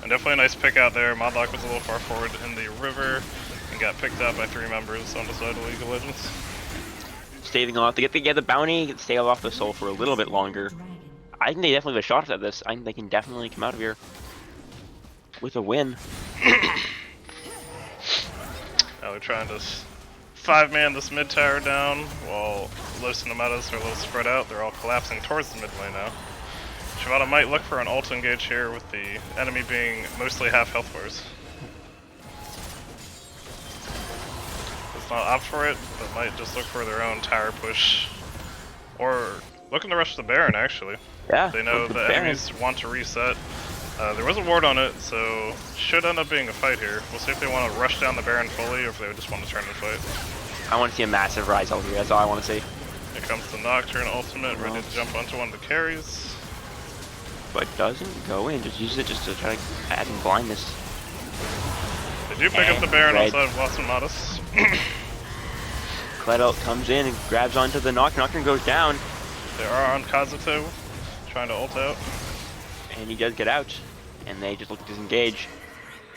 And definitely a nice pick out there. Modlock was a little far forward in the river and got picked up by 3 members on the side of League of Legends. Staving off. They get the bounty, get stave off the soul for a little bit longer. I think they definitely have a shot at this. I think they can definitely come out of here with a win. Now they're trying to 5-man this mid tower down, while Los Nomadas are a little spread out. They're all collapsing towards the mid lane now. Shyvana might look for an ult engage here with the enemy being mostly half health bars. As not opt for it, but might just look for their own tower push. Or looking to rush the Baron, actually. Yeah, They know look at the Baron. enemies want to reset. There was a ward on it, so should end up being a fight here. We'll see if they want to rush down the Baron fully, or if they just want to turn and fight. I want to see a massive rise out here. That's all I want to see. Here comes the Nocturne ultimate, ready to jump onto one of the carries. But doesn't go in. Just uses it just to try to add in blindness. They do pick up the Baron Red. outside of Lost Nomadas. Kled comes in and grabs onto the Nocturne. Nocturne goes down, They are on Kazuto, trying to ult out. and he does get out. And they just look to disengage.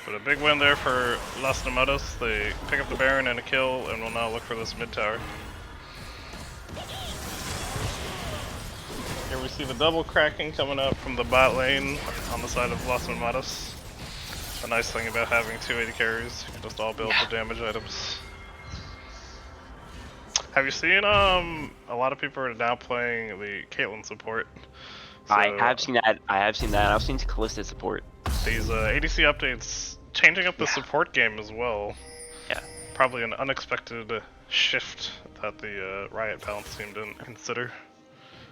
But a big win there for Lost Nomadas. They pick up the Baron and a kill, and will now look for this mid tower. Here we see the double cracking coming up from the bot lane on the side of Lost Nomadas. A nice thing about having 280 carries, you can just all build the damage items. Have you seen a lot of people are now playing the Caitlyn support? I So, have seen that. I've seen Calista support. these ADC updates changing up the support game as well. Yeah. Probably an unexpected shift that the Riot balance team didn't consider.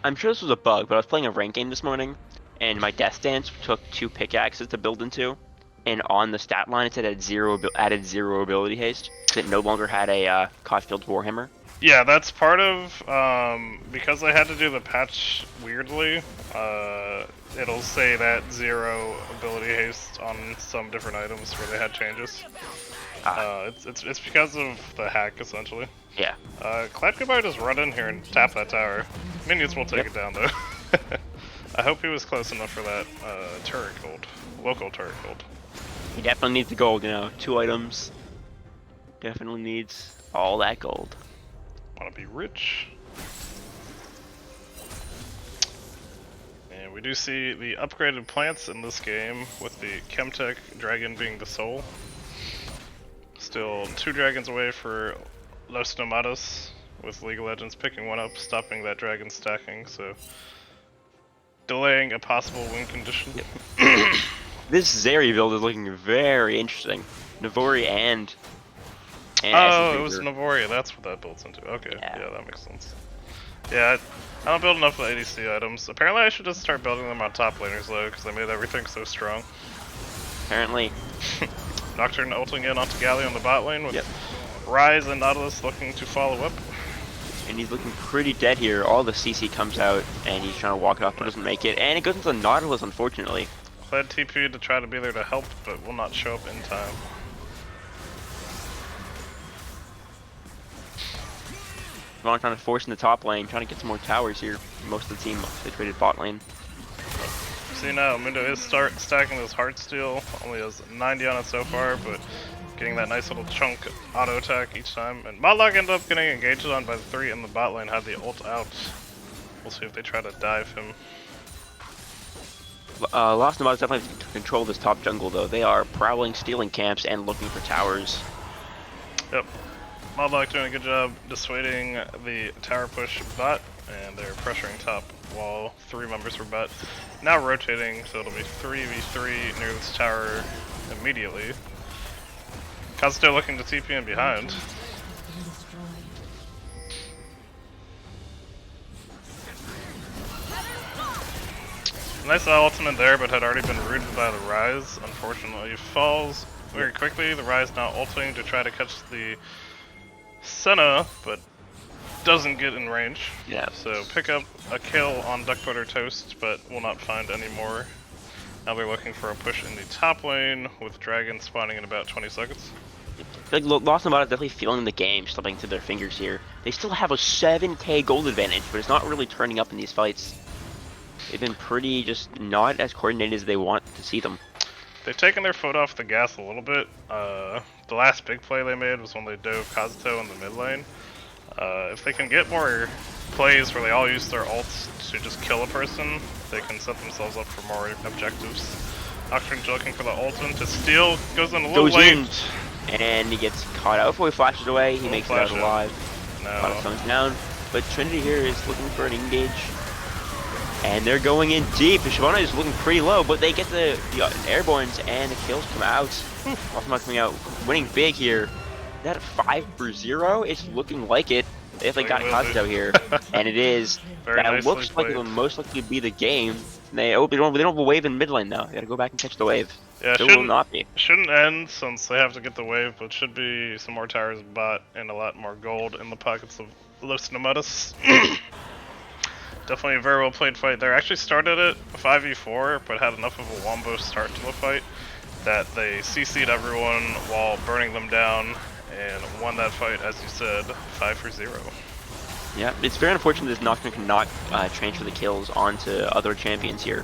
I'm sure this was a bug, but I was playing a rank game this morning, and my death stance took 2 pickaxes to build into, and on the stat line it said it added 0 ability haste, because it no longer had a Cotfield's Warhammer. Yeah, that's part of, because they had to do the patch weirdly, it'll say that 0 ability haste on some different items where they had changes. It's because of the hack, essentially. Yeah. Kled could probably just run in here and tap that tower. Minions will take it down, though. I hope he was close enough for that turret gold. Local turret gold. He definitely needs the gold, 2 items. Definitely needs all that gold. Want to be rich. And we do see the upgraded plants in this game, with the Chemtech dragon being the soul. Still 2 dragons away for Los Nomadas, with League of Legends picking one up, stopping that dragon stacking, so delaying a possible win condition. This Zeri build is looking very interesting. Navori and Oh, it SSB was are- Navoria, that's what that builds into. Okay, Yeah. yeah, that makes sense. Yeah, I don't build enough of the ADC items. Apparently I should just start building them on top laners though, because they made everything so strong. apparently. Nocturne ulting in onto Galli on the bot lane with Yep. Ryze and Nautilus looking to follow up. And he's looking pretty dead here. All the CC comes out, and he's trying to walk it off, but doesn't make it. And it goes into the Nautilus, unfortunately. Kled TP to try to be there to help, but will not show up in time. Vaughn trying to force in the top lane, trying to get some more towers here. Most of the team situated bot lane. See now, Mundo is stacking this Heartsteel, only has 90 on it so far, but getting that nice little chunk auto attack each time. And Modlock ended up getting engaged on by the 3 in the bot lane, had the ult out. We'll see if they try to dive him. Lost Nomadas definitely have to control this top jungle, though. They are prowling, stealing camps, and looking for towers. Yep. Modlock doing a good job dissuading the tower push bot, and they're pressuring top while 3 members were bot. Now rotating, so it'll be 3v3 near this tower immediately. Kazuto looking to TP in behind. Nice ultimate there, but had already been rooted by the Ryze. Unfortunately, falls very quickly. The Ryze now ulting to try to catch the Senna, but doesn't get in range. Yeah. So pick up a kill on Duck Butter Toast, but will not find any more. Now they're looking for a push in the top lane, with Dragon spawning in about 20 seconds. I feel like Lost Nomadas definitely feeling the game slipping through their fingers here. They still have a 7k gold advantage, but it's not really turning up in these fights. They've been pretty just not as coordinated as they want to see them. They've taken their foot off the gas a little bit. The last big play they made was when they dove Kazuto in the mid lane. If they can get more plays where they all use their ults to just kill a person, they can set themselves up for more objectives. Nocturne's looking for the ult to steal, goes in a little Goes late. in, and he gets caught out before he flashes away. He makes it out flash out. alive. No. Comes down, but Trinity here is looking for an engage. And they're going in deep. Shyvana is looking pretty low, but they get the airbornes and the kills come out. Lost Nomadas coming out, winning big here. that 5-0? It's looking like it. If they Like got it will be. Kazuto here, and it is, Very that nicely looks like it played. will most likely be the game. They don't have a wave in mid lane though. They gotta go back and catch the wave. Yeah, There will not be. shouldn't end since they have to get the wave, but should be some more towers bought and a lot more gold in the pockets of Los Nomadas. Definitely a very well played fight there. Actually started it 5v4, but had enough of a wombo start to the fight that they CC'd everyone while burning them down and won that fight, as you said, 5-0. Yeah, it's very unfortunate this Nocturne cannot transfer the kills onto other champions here.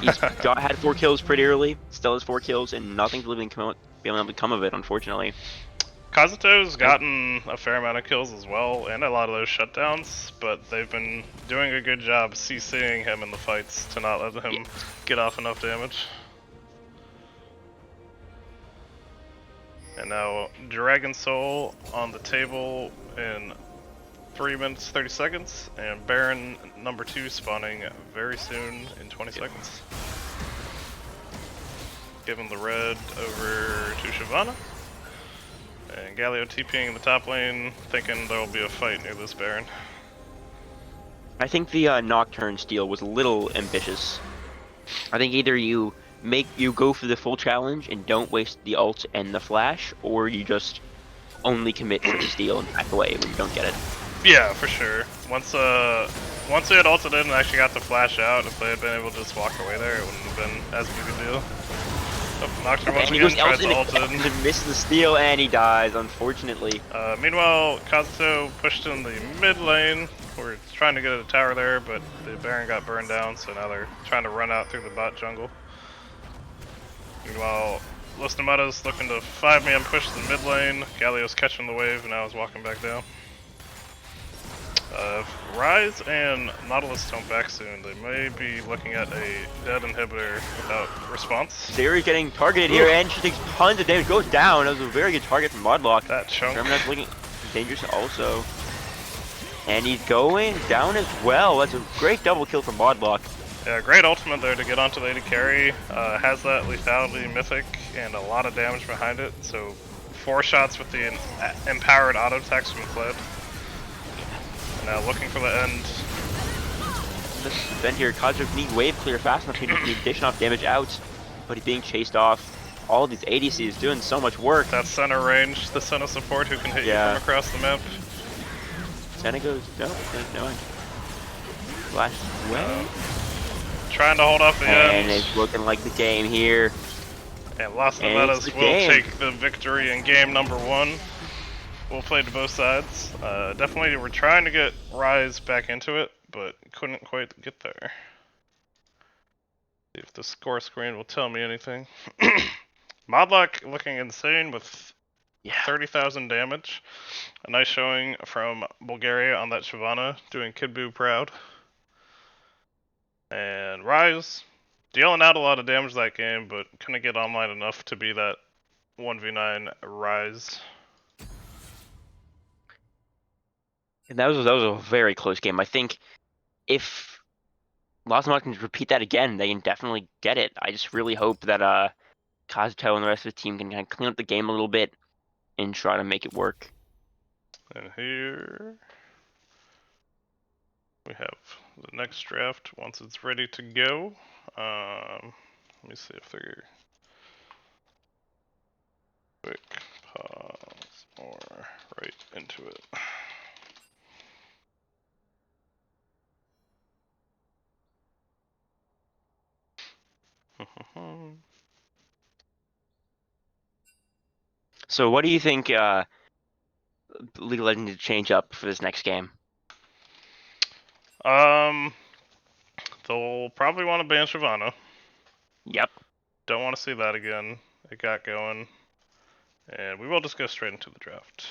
He's had 4 kills pretty early, still has 4 kills, and nothing's really been able to come of it, unfortunately. Kazuto's gotten a fair amount of kills as well, and a lot of those shutdowns, but they've been doing a good job CCing him in the fights to not let him get off enough damage. And now Dragon Soul on the table in 3 minutes 30 seconds, and Baron number 2 spawning very soon in 20 seconds. Giving the red over to Shyvana. And Galio TPing in the top lane, thinking there will be a fight near this Baron. I think the Nocturne steal was a little ambitious. I think either you go for the full challenge and don't waste the ult and the flash, or you just only commit for the steal and back away when you don't get it. Yeah, for sure. Once they had ulted in and actually got the flash out, if they had been able to just walk away there, it wouldn't have been as big a deal. Oh, Nocturne once And he again goes tries to ult ult in. and misses the steal, and he dies, unfortunately. Meanwhile, Kazuto pushed in the mid lane. We're trying to get a tower there, but the Baron got burned down, so now they're trying to run out through the bot jungle. Meanwhile, Los Nomadas looking to 5-man push the mid lane. Galio's catching the wave and now is walking back down. If Rise and Nautilus don't back soon, they may be looking at a dead inhibitor without response. Zeri's getting targeted here, and she takes tons of damage, goes down. That was a very good target from Modlock. That chunk. Terminus looking dangerous also. And he's going down as well. That's a great double kill from Modlock. Yeah, great ultimate there to get onto the AD carry. Has that lethality mythic and a lot of damage behind it. So 4 shots with the empowered auto attacks from Kled. And now looking for the end. This event here, Kazuto need wave clear fast enough to get the addition off damage out, but he's being chased off. All these ADCs doing so much work. That center range, the center support who can hit you from across the map. Senna goes, no. Flash away. Trying to hold off the end. And it's looking like the game here. And Los And Nomadas it's the will game. take the victory in game number 1. We'll play to both sides. Definitely we're trying to get Rise back into it, but couldn't quite get there. See if the score screen will tell me anything. Modlock looking insane with 30,000 damage. A nice showing from Bulgaria on that Shyvana, doing Kid Buu proud. And Rise, dealing out a lot of damage that game, but couldn't get online enough to be that 1v9 Rise. And that was a very close game. I think if Los Angeles can repeat that again, they can definitely get it. I just really hope that Kazuto and the rest of the team can kind of clean up the game a little bit and try to make it work. And here we have the next draft once it's ready to go. Let me see if they're quick pause or right into it. So what do you think League of Legends need to change up for this next game? They'll probably want to ban Shyvana. Yep. Don't want to see that again. It got going. And we will just go straight into the draft.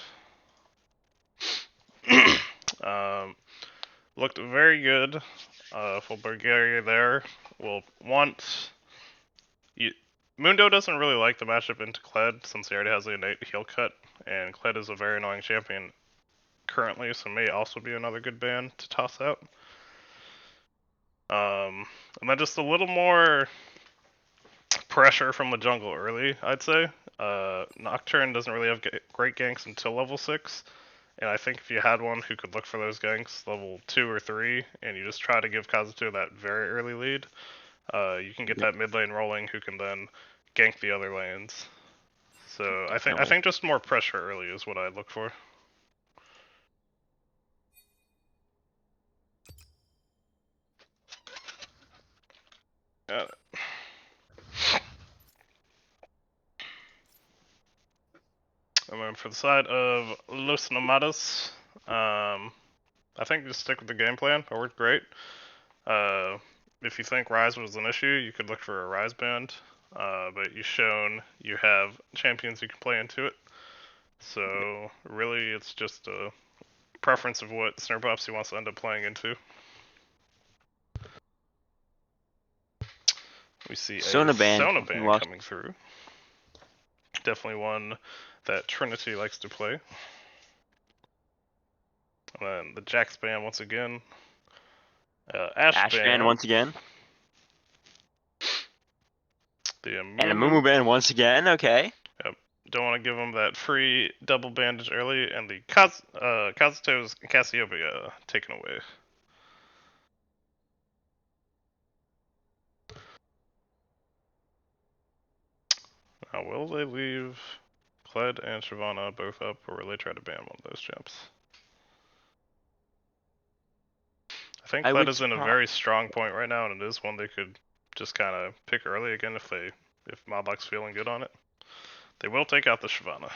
Looked very good for Bulgaria there. Will want... Mundo doesn't really like the matchup into Kled since he already has the innate heal cut, and Kled is a very annoying champion currently, so may also be another good ban to toss out. And then just a little more pressure from the jungle early, I'd say. Nocturne doesn't really have great ganks until level 6, and I think if you had one who could look for those ganks level 2 or 3, and you just try to give Kazuto that very early lead, you can get that mid lane rolling who can then gank the other lanes. So I think just more pressure early is what I'd look for. Got it. And then for the side of Los Nomadas, I think just stick with the game plan. It worked great. If you think Rise was an issue, you could look for a Rise band. But you've shown you have champions you can play into it. So really, it's just a preference of what Snurpopsy wants to end up playing into. We see a Sona band coming through. Definitely one that Trinity likes to play. And then the Jax band once again. Ash band once again. And a Mumu band once again, okay. Yep. Don't want to give them that free double bandage early, and the Kazuto's Cassiopeia taken away. Now, will they leave Kled and Shyvana both up, or will they try to ban one of those champs? I think Kled is in a very strong point right now, and it is one they could just kind of pick early again if Modlock's feeling good on it. They will take out the Shyvana.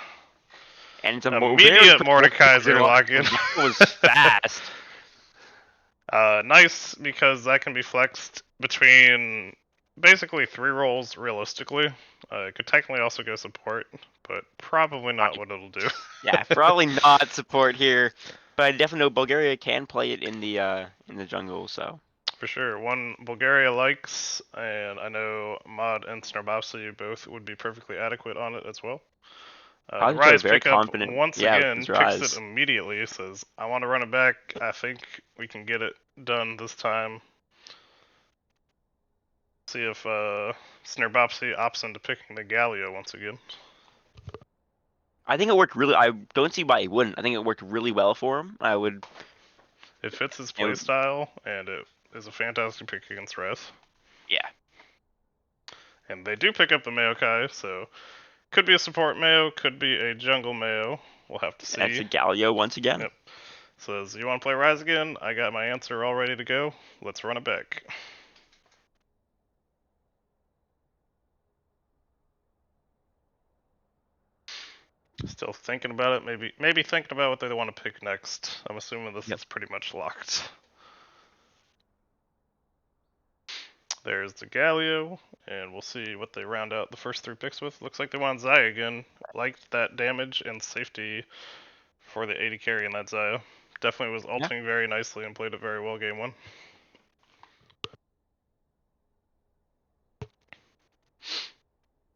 And it's immediate Mordekaiser lock-in. That was fast. Nice, because that can be flexed between basically 3 roles realistically. It could technically also go support, but probably not what it'll do. Yeah, probably not support here. But I definitely know Bulgaria can play it in the jungle, so. For sure. One Bulgaria likes, and I know Mod and Snarbopsy both would be perfectly adequate on it as well. The Rise very pickup confident. once again picks it immediately. Says, I want to run it back. I think we can get it done this time. See if Snarbopsy opts into picking the Galio once again. I think it worked really. I don't see why he wouldn't. I think it worked really well for him. It fits his playstyle, and it is a fantastic pick against Res. Yeah. And they do pick up the Maokai, so could be a support Mayo, could be a jungle Mayo. We'll have to see. That's a Galio once again. Yep. Says, you want to play Rise again? I got my answer all ready to go. Let's run it back. Still thinking about it. Maybe thinking about what they want to pick next. I'm assuming this is pretty much locked. There's the Galio, and we'll see what they round out the first 3 picks with. Looks like they want Xayah again. Liked that damage and safety for the 80 carry in that Xayah. Definitely was ulting very nicely and played it very well game 1.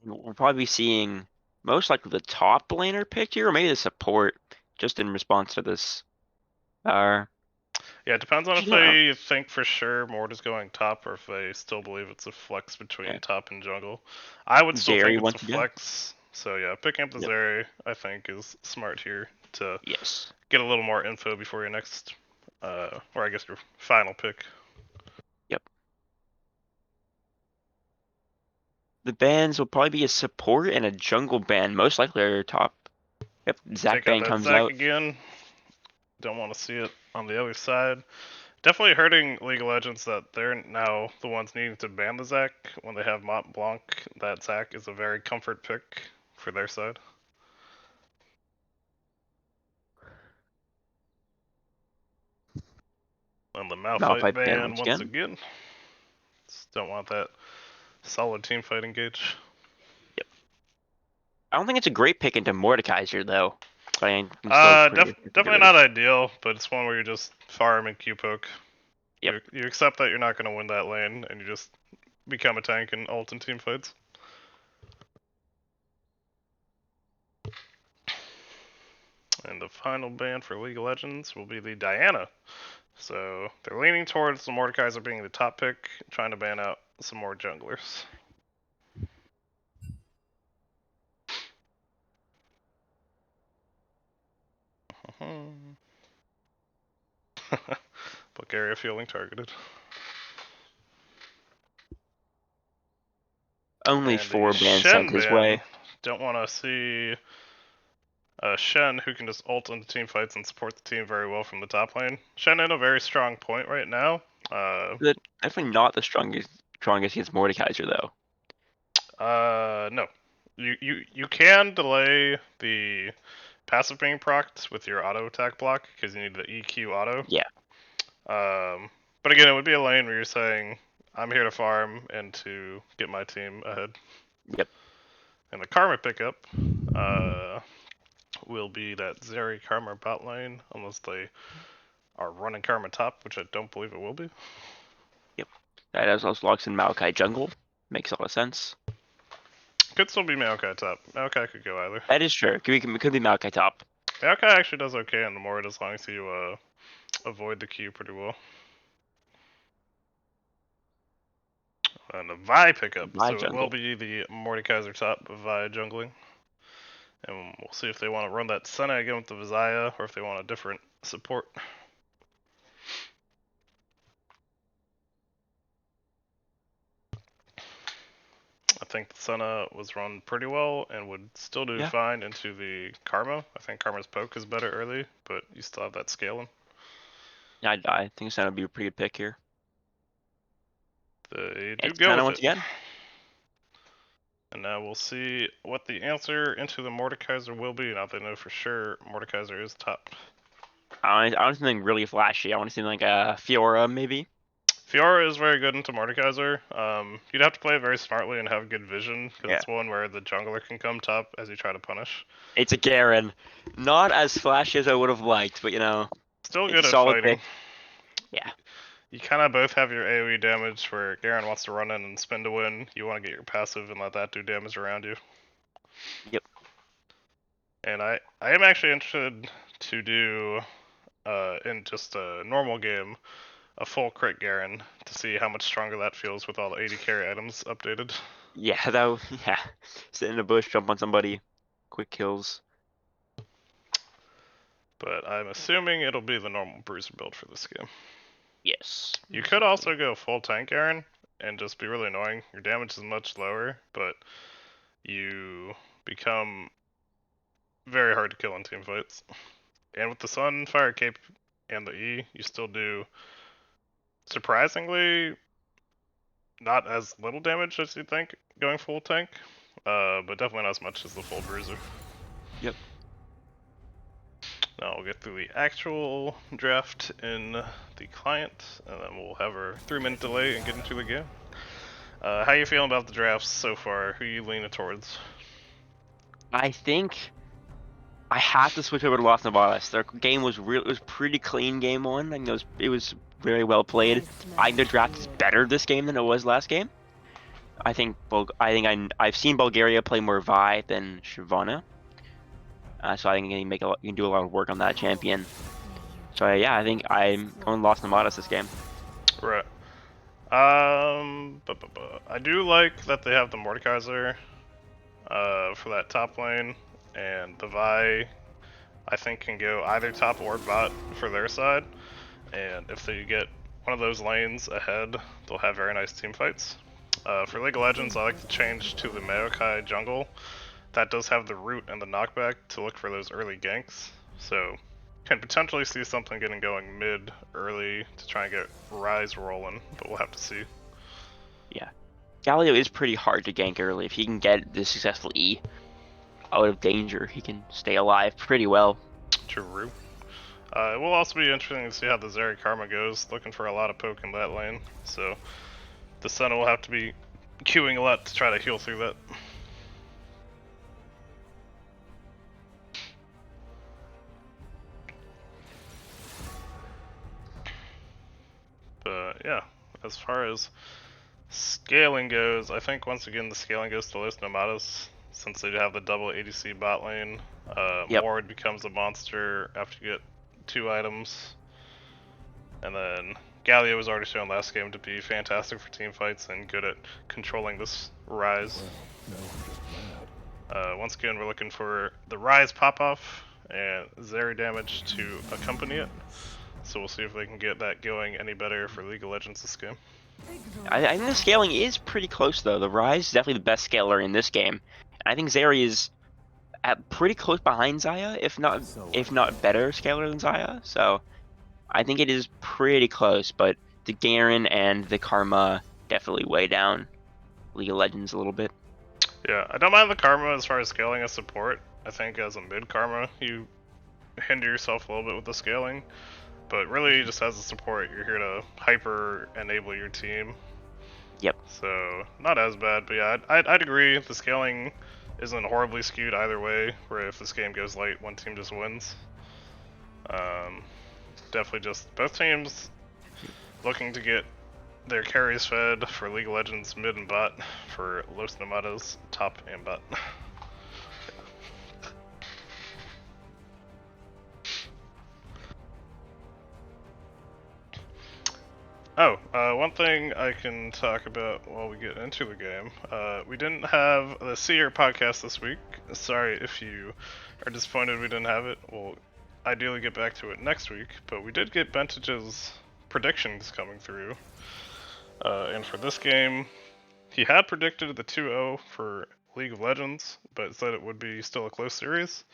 We'll probably be seeing most likely the top laner picked here, or maybe the support, just in response to this. Yeah, it depends on if they think for sure Mord is going top, or if they still believe it's a flex between top and jungle. I would still think it's a flex. So yeah, picking up the Zeri, I think, is smart here to get a little more info before your next, or I guess your final pick. Yep. The bans will probably be a support and a jungle ban, most likely at your top. Yep, Zac ban comes out again. Don't want to see it on the other side. Definitely hurting League of Legends that they're now the ones needing to ban the Zac when they have Mont Blanc. That Zac is a very comfort pick for their side. And the Malphite ban once again. Just don't want that solid team fight engage. Yep. I don't think it's a great pick into Mordekaiser though. Definitely not ideal, but it's one where you just farm and Q poke. Yep. You accept that you're not going to win that lane, and you just become a tank in ult and team fights. And the final ban for League of Legends will be the Diana. So they're leaning towards the Mordekaiser being the top pick, trying to ban out some more junglers. Bulgaria feeling targeted. Only And 4 the bans Shen sent his ban. way. Don't want to see Shen, who can just ult into team fights and support the team very well from the top lane. Shen in a very strong point right now. Definitely not the strongest against Mordekaiser though. No. You can delay the passive being procced with your auto attack block because you need the EQ auto. Yeah. But again, it would be a lane where you're saying, I'm here to farm and to get my team ahead. Yep. And the Karma pickup will be that Zeri Karma bot lane, unless they are running Karma top, which I don't believe it will be. Yep. That has also locks in Maokai jungle. Makes a lot of sense. Could still be Maokai top. Maokai could go either. That is true. It could be Maokai top. Maokai actually does okay in the Mord as long as you avoid the Q pretty well. And a Vi pickup, Vi so it will jungle. be the Mordekaiser top Vi jungling. And we'll see if they want to run that Senna again with the Vizaya, or if they want a different support. I think the Senna was run pretty well and would still do fine into the Karma. I think Karma's poke is better early, but you still have that scaling. Yeah, I think Senna would be a pretty good pick here. They do It's go with once it. again. And now we'll see what the answer into the Mordekaiser will be. Now they know for sure Mordekaiser is top. I want something really flashy. I want to see like a Fiora maybe. Fiora is very good into Mordekaiser. You'd have to play it very smartly and have good vision, because it's one where the jungler can come top as you try to punish. It's a Garen. Not as flashy as I would have liked, but you know. Still good at solid fighting. pick. Yeah. You kind of both have your AoE damage where Garen wants to run in and spin to win. You want to get your passive and let that do damage around you. Yep. And I am actually interested to do, in just a normal game, a full crit Garen to see how much stronger that feels with all the 80 carry items updated. Yeah, yeah. Sit in a bush, jump on somebody, quick kills. But I'm assuming it'll be the normal bruiser build for this game. Yes. You could also go full tank Garen and just be really annoying. Your damage is much lower, but you become very hard to kill in team fights. And with the Sunfire Cape and the E, you still do surprisingly not as little damage as you'd think going full tank, but definitely not as much as the full bruiser. Yep. Now we'll get through the actual draft in the client, and then we'll have our 3-minute delay and get into the game. How you feeling about the drafts so far? Who you leaning towards? I think I have to switch over to Los Nomadas. Their game was pretty clean game one. I think it was very well played. I think their draft is better this game than it was last game. I think I've seen Bulgaria play more Vi than Shyvana. So I think you can do a lot of work on that champion. So yeah, I think I'm going Los Nomadas this game. Right. I do like that they have the Mordekaiser for that top lane, and the Vi I think can go either top or bot for their side. And if they get one of those lanes ahead, they'll have very nice team fights. For League of Legends, I like to change to the Maokai jungle. That does have the root and the knockback to look for those early ganks. So, can potentially see something getting going mid early to try and get Rise rolling, but we'll have to see. Yeah. Galio is pretty hard to gank early. If he can get the successful E out of danger, he can stay alive pretty well. True. It will also be interesting to see how the Zeri Karma goes, looking for a lot of poke in that lane. So, the Senna will have to be queuing a lot to try to heal through that. But yeah, as far as scaling goes, I think once again the scaling goes to Los Nomadas, since they have the double ADC bot lane. Mord becomes a monster after you get 2 items. And then Galio was already shown last game to be fantastic for team fights and good at controlling this Rise. Once again, we're looking for the Rise pop-off, and Zeri damage to accompany it. So we'll see if they can get that going any better for League of Legends this game. I think the scaling is pretty close though. The Rise is definitely the best scaler in this game. I think Zeri is pretty close behind Zaya, if not better scaler than Zaya. So I think it is pretty close, but the Garen and the Karma definitely weigh down League of Legends a little bit. Yeah, I don't mind the Karma as far as scaling as support. I think as a mid Karma, you hinder yourself a little bit with the scaling. But really, just as a support, you're here to hyper enable your team. Yep. So, not as bad, but yeah, I'd agree. The scaling isn't horribly skewed either way, where if this game goes late, one team just wins. Definitely just both teams looking to get their carries fed for League of Legends mid and bot, for Los Nomadas top and bot. One thing I can talk about while we get into the game. We didn't have the Seer podcast this week. Sorry if you are disappointed we didn't have it. We'll ideally get back to it next week, but we did get Bentage's predictions coming through. And for this game, he had predicted the 2-0 for League of Legends, but said it would be still a close series.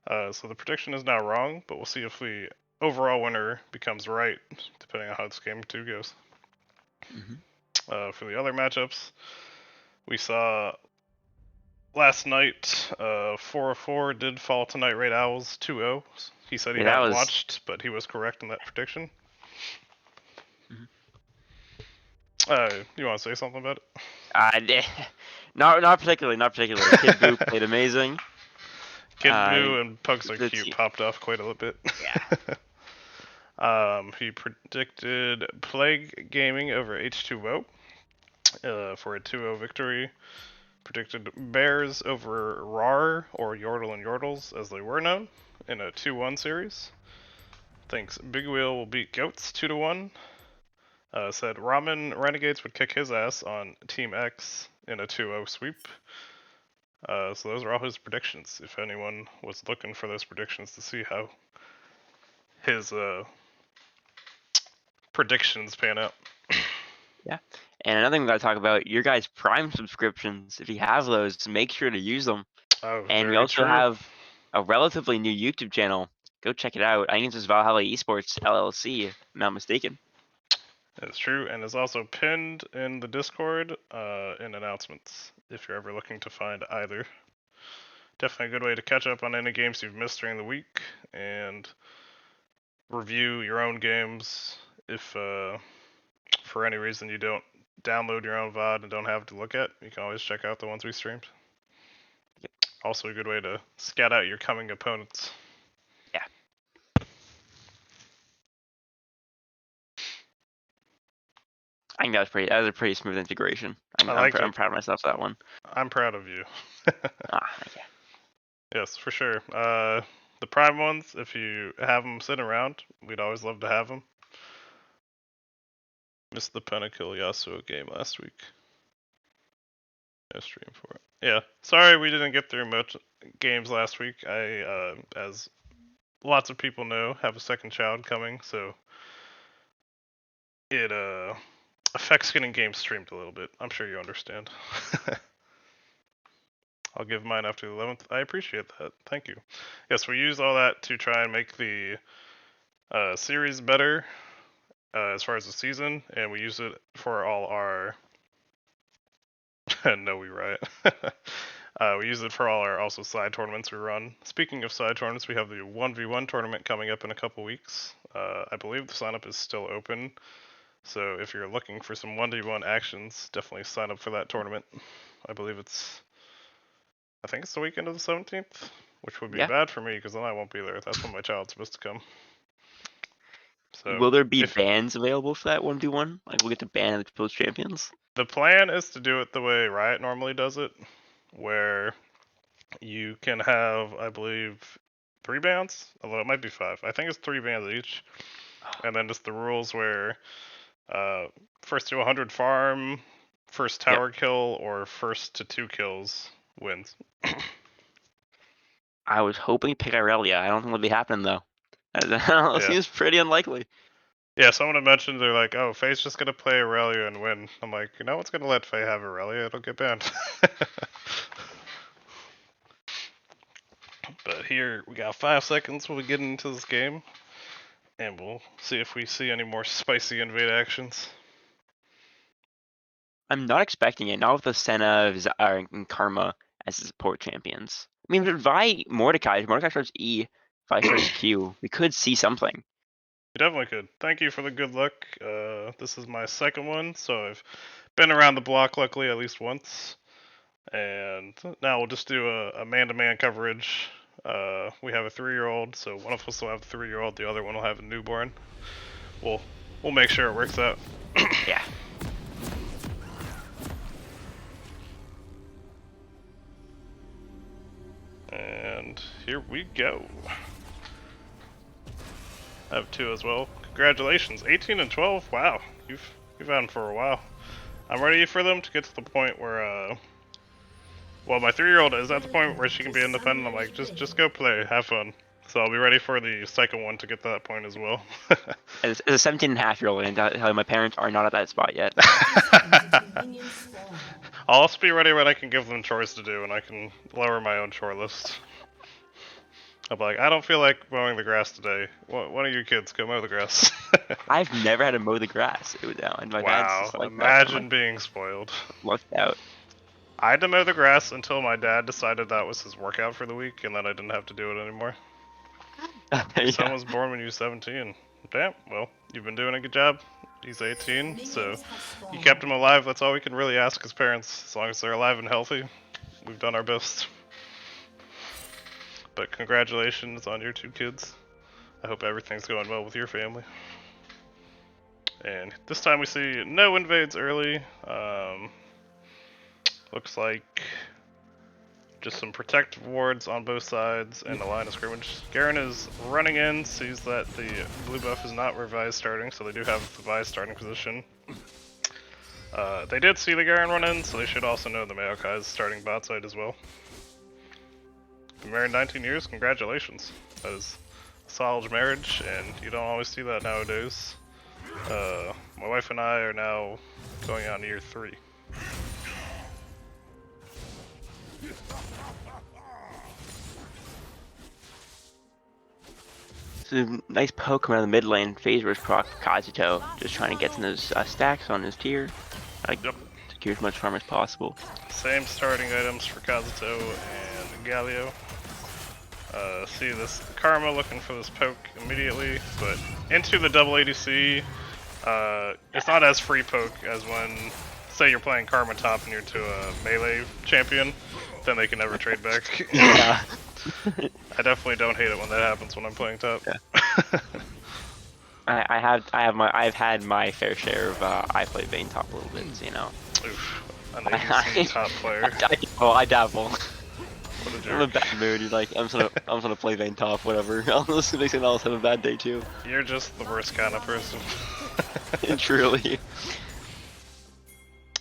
So the prediction is now wrong, but we'll see if the overall winner becomes right, depending on how this game 2 goes. For the other matchups, we saw last night 4-4 did fall to Night Raid Owls 2-0. He said he hadn't watched, but he was correct in that prediction. You want to say something about it? Not particularly. Kid Boo played amazing. Kid Boo and Pugs Are Cute popped off quite a little bit. Yeah. He predicted Plague Gaming over H2O for a 2-0 victory. Predicted Bears over RAR, or Yordle and Yordles as they were known, in a 2-1 series. Thinks Big Wheel will beat Goats 2-1. Said Ramen Renegades would kick his ass on Team X in a 2-0 sweep. So those are all his predictions, if anyone was looking for those predictions to see how his predictions pan out. Yeah. And another thing we gotta talk about, your guys' Prime subscriptions. If you have those, make sure to use them. Oh, and we also have a relatively new YouTube channel. Go check it out. I think it's just Valhalla Esports LLC, if I'm not mistaken. That's true, and it's also pinned in the Discord in announcements, if you're ever looking to find either. Definitely a good way to catch up on any games you've missed during the week, and review your own games if for any reason you don't download your own VOD and don't have to look at. You can always check out the ones we streamed. Yep. Also a good way to scout out your coming opponents. Yeah. I think that was a pretty smooth integration. I'm proud of myself for that one. I'm proud of you. Thank you. Yes, for sure. The Prime ones, if you have them sitting around, we'd always love to have them. Missed the Pinnacle Yasuo game last week. No stream for it. Yeah, sorry we didn't get through much games last week. I, as lots of people know, have a second child coming, so it affects getting games streamed a little bit. I'm sure you understand. I'll give mine after the 11th. I appreciate that. Thank you. Yes, we use all that to try and make the series better as far as the season, and we use it for all our... No, we riot. We use it for all our also side tournaments we run. Speaking of side tournaments, we have the 1v1 tournament coming up in a couple weeks. I believe the sign up is still open. So if you're looking for some 1v1 actions, definitely sign up for that tournament. I believe I think it's the weekend of the 17th, which would be bad for me because then I won't be there. That's when my child's supposed to come. So will there be bans available for that 1v1? Like we'll get to ban the post champions? The plan is to do it the way Riot normally does it, where you can have, I believe, 3 bans, although it might be 5. I think it's 3 bans each. And then just the rules where first to 100 farm, first tower kill, or first to 2 kills wins. I was hoping to pick Irelia. I don't think it'll be happening though. It Yeah. seems pretty unlikely. Yeah, someone had mentioned they're like, oh, Faye's just gonna play Aurelia and win. I'm like, you know what's gonna let Faye have Aurelia? It'll get banned. But here, we got 5 seconds when we get into this game. And we'll see if we see any more spicy invade actions. I'm not expecting it. Not with the Senna and Karma as the support champions. I mean, but Vi Mordecai starts E, Vi starts Q. We could see something. You definitely could. Thank you for the good luck. This is my second one, so I've been around the block luckily at least once. And now we'll just do a man-to-man coverage. We have a 3-year-old, so one of us will have the 3-year-old, the other one will have a newborn. We'll make sure it works out. Yeah. And here we go. I have 2 as well. Congratulations, 18 and 12. Wow, you've had them for a while. I'm ready for them to get to the point where well, my 3-year-old is at the point where she can be independent. I'm like, just go play, have fun. So I'll be ready for the second one to get to that point as well. As a 17-and-a-half-year-old, and tell you my parents are not at that spot yet. I'll also be ready when I can give them chores to do and I can lower my own chore list. I'm like, I don't feel like mowing the grass today. One of you kids go mow the grass. I've never had to mow the grass. And my dad's Wow, just like imagine being spoiled. Lucked out. I had to mow the grass until my dad decided that was his workout for the week, and then I didn't have to do it anymore. Your son was born when you were 17. Damn, well, you've been doing a good job. He's 18, so you kept him alive. That's all we can really ask as parents. As long as they're alive and healthy, we've done our best. But congratulations on your 2 kids. I hope everything's going well with your family. And this time we see no invades early. Looks like just some protective wards on both sides and a line of scrimmage. Garen is running in, sees that the blue buff is not where Vi is starting, so they do have the Vi starting position. They did see the Garen run in, so they should also know the Maokai is starting bot side as well. Been married 19 years, congratulations. That is a solid marriage, and you don't always see that nowadays. My wife and I are now going on to year 3. So nice poke around the mid lane. Phase rush proc Kazuto, just trying to get some of those stacks on his tier. Yep. Secure as much farm as possible. Same starting items for Kazuto and Galio. See this Karma looking for this poke immediately, but into the double ADC. It's not as free poke as when, say you're playing Karma top and you're to a melee champion, then they can never trade back. Yeah. I definitely don't hate it when that happens when I'm playing top. Yeah. I've had my fair share of I play Vayne top a little bit, so, you know. Oof, an ADC top player. I dabble. What a jerk. I'm in a bad mood. You're like, I'm just gonna play Vayne top, whatever. I'll listen to someone else have a bad day too. You're just the worst kind of person. Truly.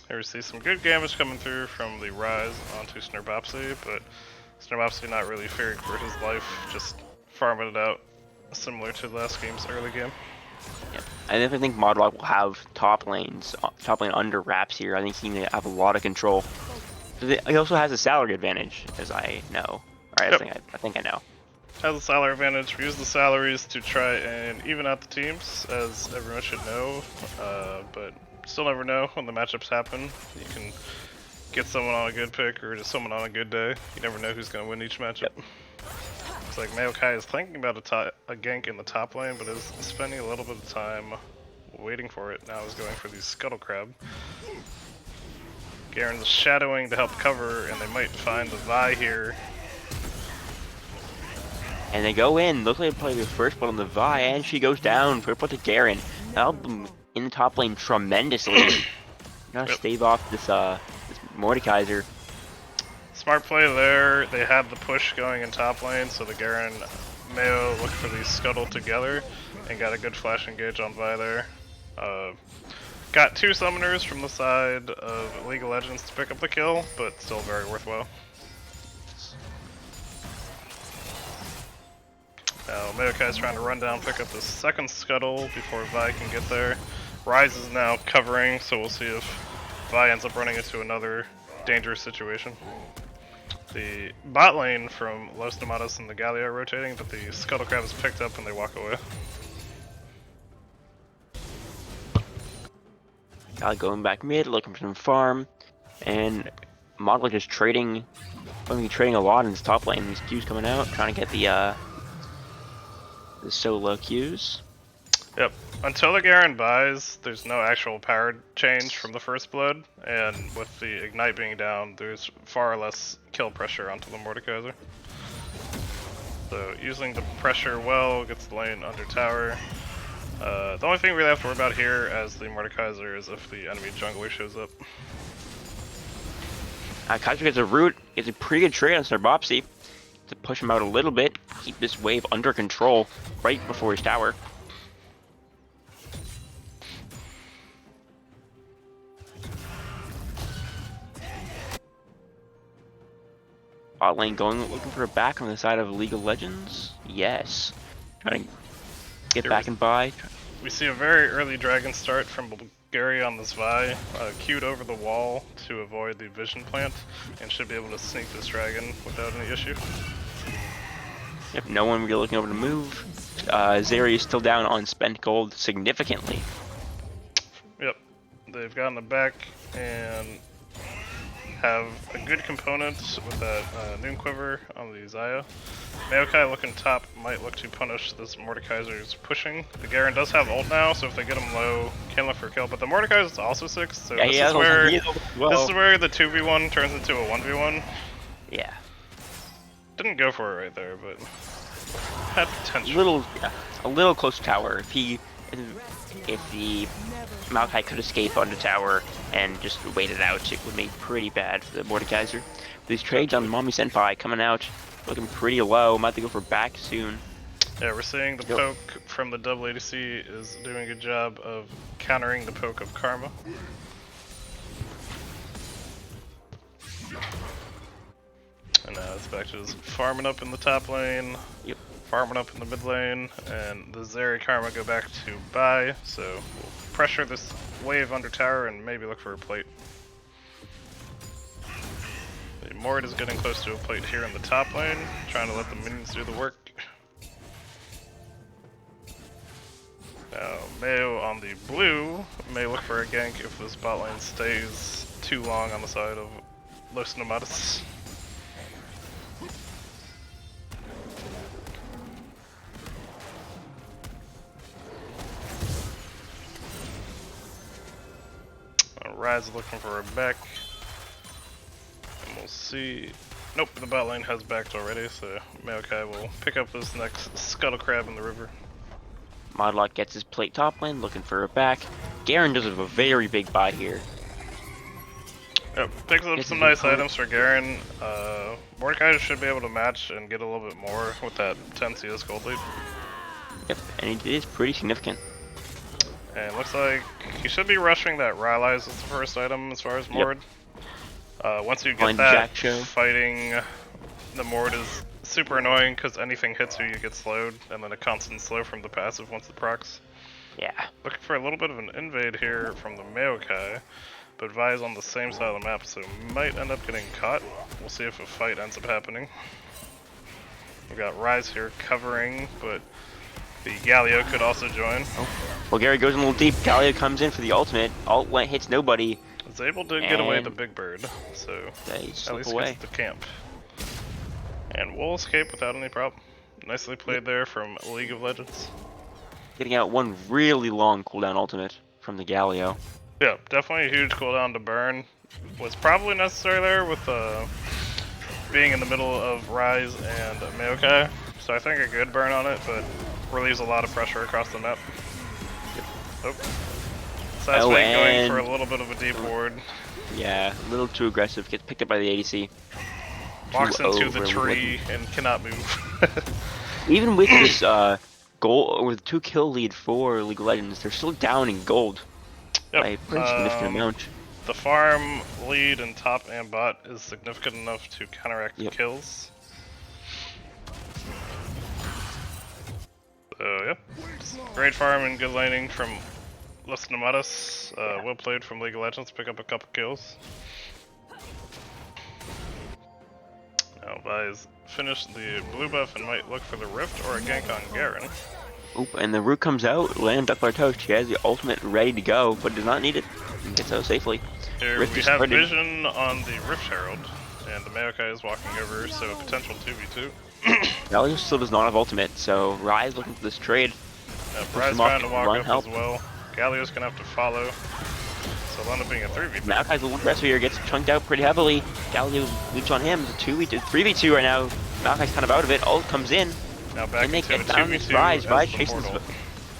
Here we see some good damage coming through from the Rise onto Snurbopsy, but Snurbopsy not really fearing for his life, just farming it out, similar to last game's early game. Yeah. I definitely think Modrock will have top lane under wraps here. I think he's gonna have a lot of control. He also has a salary advantage, as I know. Alright, Yep. I think I know. Has a salary advantage. We use the salaries to try and even out the teams, as everyone should know, but still never know when the matchups happen. You can get someone on a good pick or just someone on a good day. You never know who's going to win each matchup. Looks like Maokai is thinking about a gank in the top lane, but is spending a little bit of time waiting for it. Now he's going for the Scuttle Crab. Garen's shadowing to help cover, and they might find the Vi here. And they go in. Looks like they play the first blood on the Vi, and she goes down. First blood to Garen. That'll be in the top lane tremendously. Gotta stave off this Mordekaiser. Smart play there. They had the push going in top lane, so the Garen Mayo looked for the Scuttle together and got a good flash engage on Vi there. Got 2 summoners from the side of League of Legends to pick up the kill, but still very worthwhile. Now Maokai's trying to run down, pick up the second scuttle before Vi can get there. Rise is now covering, so we'll see if Vi ends up running into another dangerous situation. The bot lane from Los Nomadas and the Galio are rotating, but the Scuttle Crab is picked up and they walk away. Going back mid, looking for some farm, and Modler just trading. Trading a lot in his top lane. These Qs coming out, trying to get the solo Qs. Yep. Until the Garen buys, there's no actual power change from the first blood, and with the ignite being down, there's far less kill pressure onto the Mordekaiser. So using the pressure well gets the lane under tower. The only thing we really have to worry about here as the Mordekaiser is if the enemy jungler shows up. Kaiser gets a root, gets a pretty good trade on Snarbopsy to push him out a little bit, keep this wave under control right before his tower. Bot lane looking for a back on the side of League of Legends. Yes. Trying to get back and buy. We see a very early dragon start from Bulgaria on this Vi, queued over the wall to avoid the vision plant, and should be able to sneak this dragon without any issue. Yep, no one really looking over to move. Zeri is still down on spent gold significantly. Yep, they've gotten the back and have a good component with that Noon Quiver on the Xayah. Maokai looking top might look to punish this Mordekaiser's pushing. The Garen does have ult now, so if they get him low, can look for a kill. But the Mordekaiser's also 6, so this is where the 2v1 turns into a 1v1. Yeah. Didn't go for it right there, but had potential. A little close to tower. If the Maokai could escape onto tower and just wait it out, it would make pretty bad for the Mordekaiser. These trades on Mommy Senpai coming out, looking pretty low. Might have to go for back soon. Yeah, we're seeing the poke from the double ADC is doing a good job of countering the poke of Karma. And now it's back to just farming up in the top lane, farming up in the mid lane, and the Zeri Karma go back to buy, so we'll pressure this wave under tower and maybe look for a plate. The Mord is getting close to a plate here in the top lane, trying to let the minions do the work. Now, Mayo on the blue may look for a gank if this bot lane stays too long on the side of Los Nomadas. Rise is looking for a back. And we'll see. Nope, the bot lane has backed already, so Maokai will pick up this next Scuttle Crab in the river. Modlock gets his plate top lane, looking for a back. Garen does have a very big buy here. Yep, picks up some nice items for Garen. Mordekaiser should be able to match and get a little bit more with that 10 CS gold lead. Yep, and it is pretty significant. And it looks like he should be rushing that Rylai's as the first item as far as Mord. Once you get that, fighting the Mord is super annoying because anything hits you, you get slowed, and then a constant slow from the passive once it procs. Yeah. Looking for a little bit of an invade here from the Maokai, but Vi is on the same side of the map, so might end up getting caught. We'll see if a fight ends up happening. We've got Rise here covering, but the Galio could also join. Oh. Well, Gary goes in a little deep. Galio comes in for the ultimate. Ult hits nobody. Is able to get away the big bird, so at least gets the camp. And we'll escape without any problem. Nicely played there from League of Legends. Getting out one really long cooldown ultimate from the Galio. Yeah, definitely a huge cooldown to burn. Was probably necessary there with being in the middle of Rise and Maokai. So I think a good burn on it, but relieves a lot of pressure across the map. Yep. Oh. Sasway going for a little bit of a deep ward. Yeah, a little too aggressive. Gets picked up by the ADC. Walks into the tree and cannot move. Even with this goal, with 2 kill lead for League of Legends, they're still down in gold by a pretty significant amount. The farm lead in top and bot is significant enough to counteract the kills. So, yep. Great farm and good laning from Los Nomadas. Well played from League of Legends, pick up a couple kills. Now Vi's finished the blue buff and might look for the rift or a gank on Garen. Oop, and the root comes out, land Duckler Toast. She has the ultimate ready to go, but does not need it. And gets out safely. Here Rift we is have spreading. vision on the Rift Herald, and the Maokai is walking over, so a potential 2v2. Galio still does not have ultimate, so Rise looking for this trade. Ryze him off, trying to walk run up help. as well. Galio's gonna have to follow, so it'll end up being a 3v2. Maokai's the aggressor here, gets chunked out pretty heavily. Galio leaps on him. It's a 2v2, 3v2 right now. Maokai's kind of out of it. Ult comes in. Now back And they into a get down this 2v2 Rise. as Rise the chases portal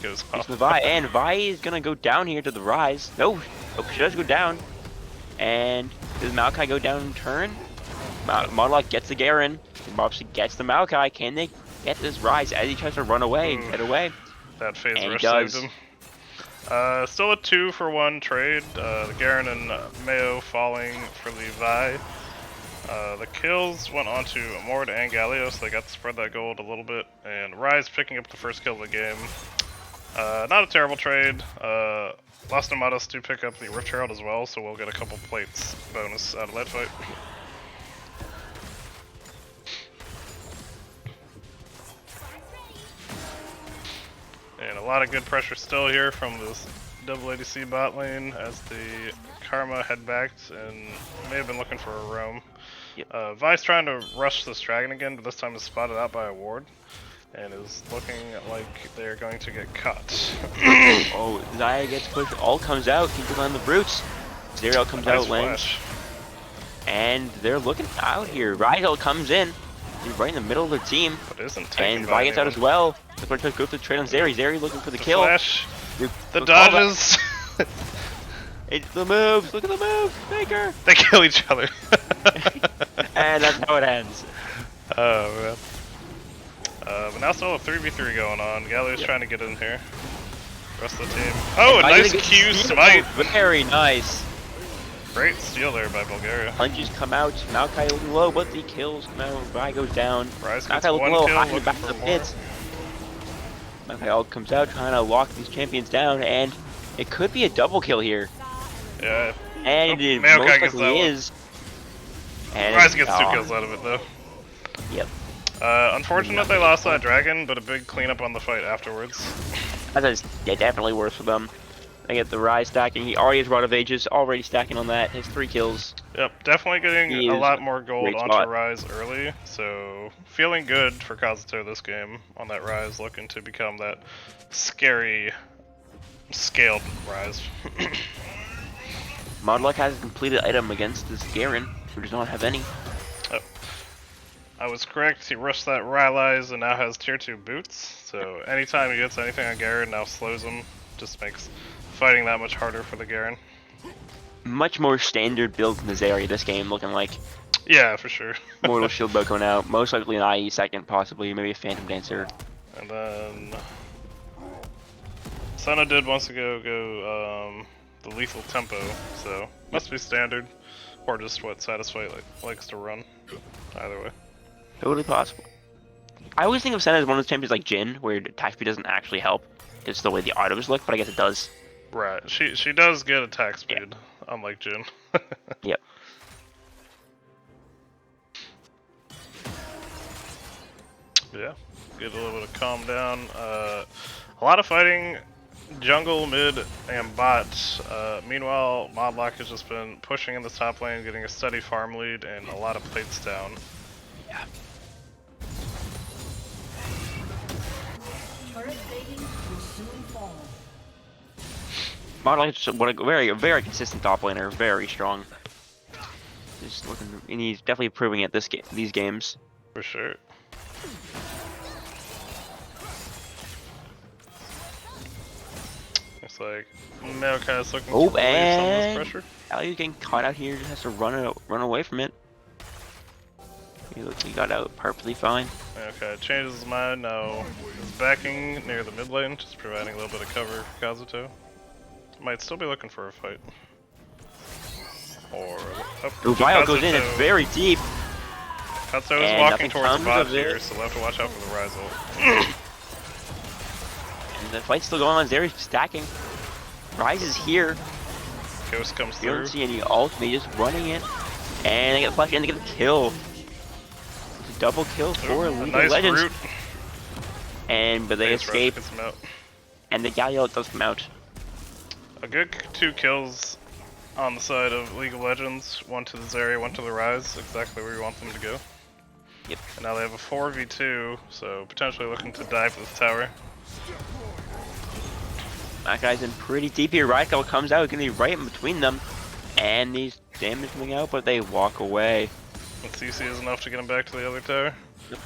goes off. the Vi, and Vi is gonna go down here to the Rise. No, oh, she does go down. And does Maokai go down in turn? Modlock gets the Garen. And obviously gets the Maokai. Can they get this Rise as he tries to run away and get away? That phase And he rush does. saved him. Still a 2-for-1 trade. The Garen and Mayo falling for the Vi. The kills went on to Mord and Galio, so they got to spread that gold a little bit. And Ryze picking up the first kill of the game. Not a terrible trade. Lost Nomadas do pick up the Rift Herald as well, so we'll get a couple plates bonus out of that fight. And a lot of good pressure still here from this double ADC bot lane as the Karma head backed and may have been looking for a roam. Yep. Vi's trying to rush this dragon again, but this time is spotted out by a ward and is looking like they're going to get caught. Oh, Zaya gets pushed. All comes out. He goes on the brutes. Zerial comes Nice out, lands. flash. And they're looking out here. Rydell comes in. He's right in the middle of the team. But isn't taken And by Vi gets out as anyone. well. The first goes for the trade on Zeri. Zeri looking for the kill. Flash. The The dodges. It's the moves. Look at the moves. Baker. They kill each other. And that's how it ends. Oh man. But now still a 3v3 going on. Galio's trying to get in here. Rest of the team. Oh, a Vi nice gonna get Q steal. smite. Very nice. Great steal there by Bulgaria. Punches come out. Maokai looking low, but the kills come out. Vi goes down. Ryze gets Maokai looking one low, kill, hiding looking back for to the more. pits. Maokai all comes out, trying to lock these champions down, and it could be a double kill here. Yeah. And Oh, it Maokai most gets likely that one. is. And Ryze gets 2 aw, kills out of it though. Yep. Unfortunate they lost that dragon, but a big cleanup on the fight afterwards. That's definitely worse for them. They get the Rise stacking. He already has Rod of Ages, already stacking on that. His 3 kills. Yep, definitely getting He a is lot more gold great onto spot. Ryze early, so feeling good for Kazuto this game on that Ryze, looking to become that scary scaled Ryze. Modluck has a completed item against this Garen, who does not have any. I was correct, he rushed that Rylai's and now has tier 2 boots, so anytime he gets anything on Garen, now slows him, just makes fighting that much harder for the Garen. Much more standard build in this area this game, looking like. Yeah, for sure. Mortal Shield bow going out, most likely an IE second, possibly, maybe a Phantom Dancer. And then Senna did wants to go the lethal tempo, so must be standard, or just what Satisfy likes to run. Either way. Totally possible. I always think of Senna as one of those champions like Jhin, where attack speed doesn't actually help. It's the way the autos look, but I guess it does. Right. She does get attack speed, unlike Jhin. Yep. Yeah. Get a little bit of calm down. A lot of fighting, jungle, mid, and bot. Meanwhile, Modlock has just been pushing in the top lane, getting a steady farm lead and a lot of plates down. Yeah. Turret plating will soon fall. Modluck is just what a very consistent top laner, very strong. Just looking, and he's definitely proving it these games. For sure. Looks like Maokai's looking to Oh, relieve some of and this pressure. Galio getting caught out here, just has to run away from it. He looks like he got out perfectly fine. Okay, changes his mind now. He's backing near the mid lane, just providing a little bit of cover for Kazuto. Might still be looking for a fight. Or Vile goes in, it's very deep. Kazuto is and walking nothing towards the comes bot of here, it. so we'll have to watch out for the Ryze ult. the fight's still going on. Zeri's stacking. Rise is here. Ghost comes You don't through. see any ultimate, just running it. And they get the flash and they get the kill. It's a double kill for A League of nice Legends. root. But they Base rush escape, gets him out. and the Galio does come out. A good 2 kills on the side of League of Legends. One to the Zeri, one to the Rise. Exactly where you want them to go. Yep. And now they have a 4v2, so potentially looking to dive this tower. That guy's in pretty deep here. Radical comes out, gonna be right in between them. And these damage coming out, but they walk away. And CC is enough to get him back to the other tower. Yep.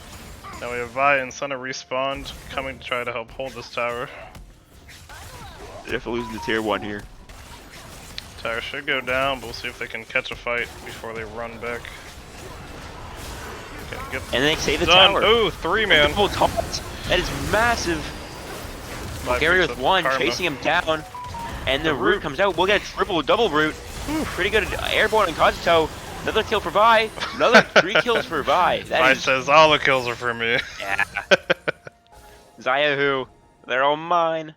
Now we have Vi and Senna respawned, coming to try to help hold this tower. They're definitely losing the tier 1 here. Tower should go down, but we'll see if they can catch a fight before they run back. Okay, get And they save the done. tower. Ooh, 3-man. Triple taunt. That is massive. Vi Gary picks with up 1, Karma. chasing him down. And the The root root. comes out. We'll get a triple, double root. Pretty good airborne and Kazuto. Another kill for Vi. Another 3 kills for Vi. That Vi is, says all the kills are for me. yeah. Zaya who? They're all mine.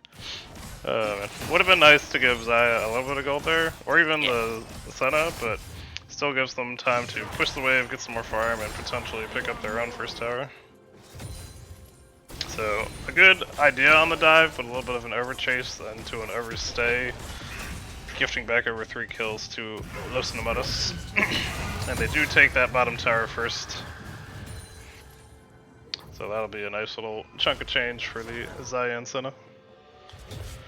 Man. Would have been nice to give Zaya a little bit of gold there, or even the setup, but still gives them time to push the wave, get some more farm, and potentially pick up their own first tower. So, a good idea on the dive, but a little bit of an overchase into an overstay, gifting back over 3 kills to Los Nomadas. And they do take that bottom tower first. So that'll be a nice little chunk of change for the Zaya and Senna.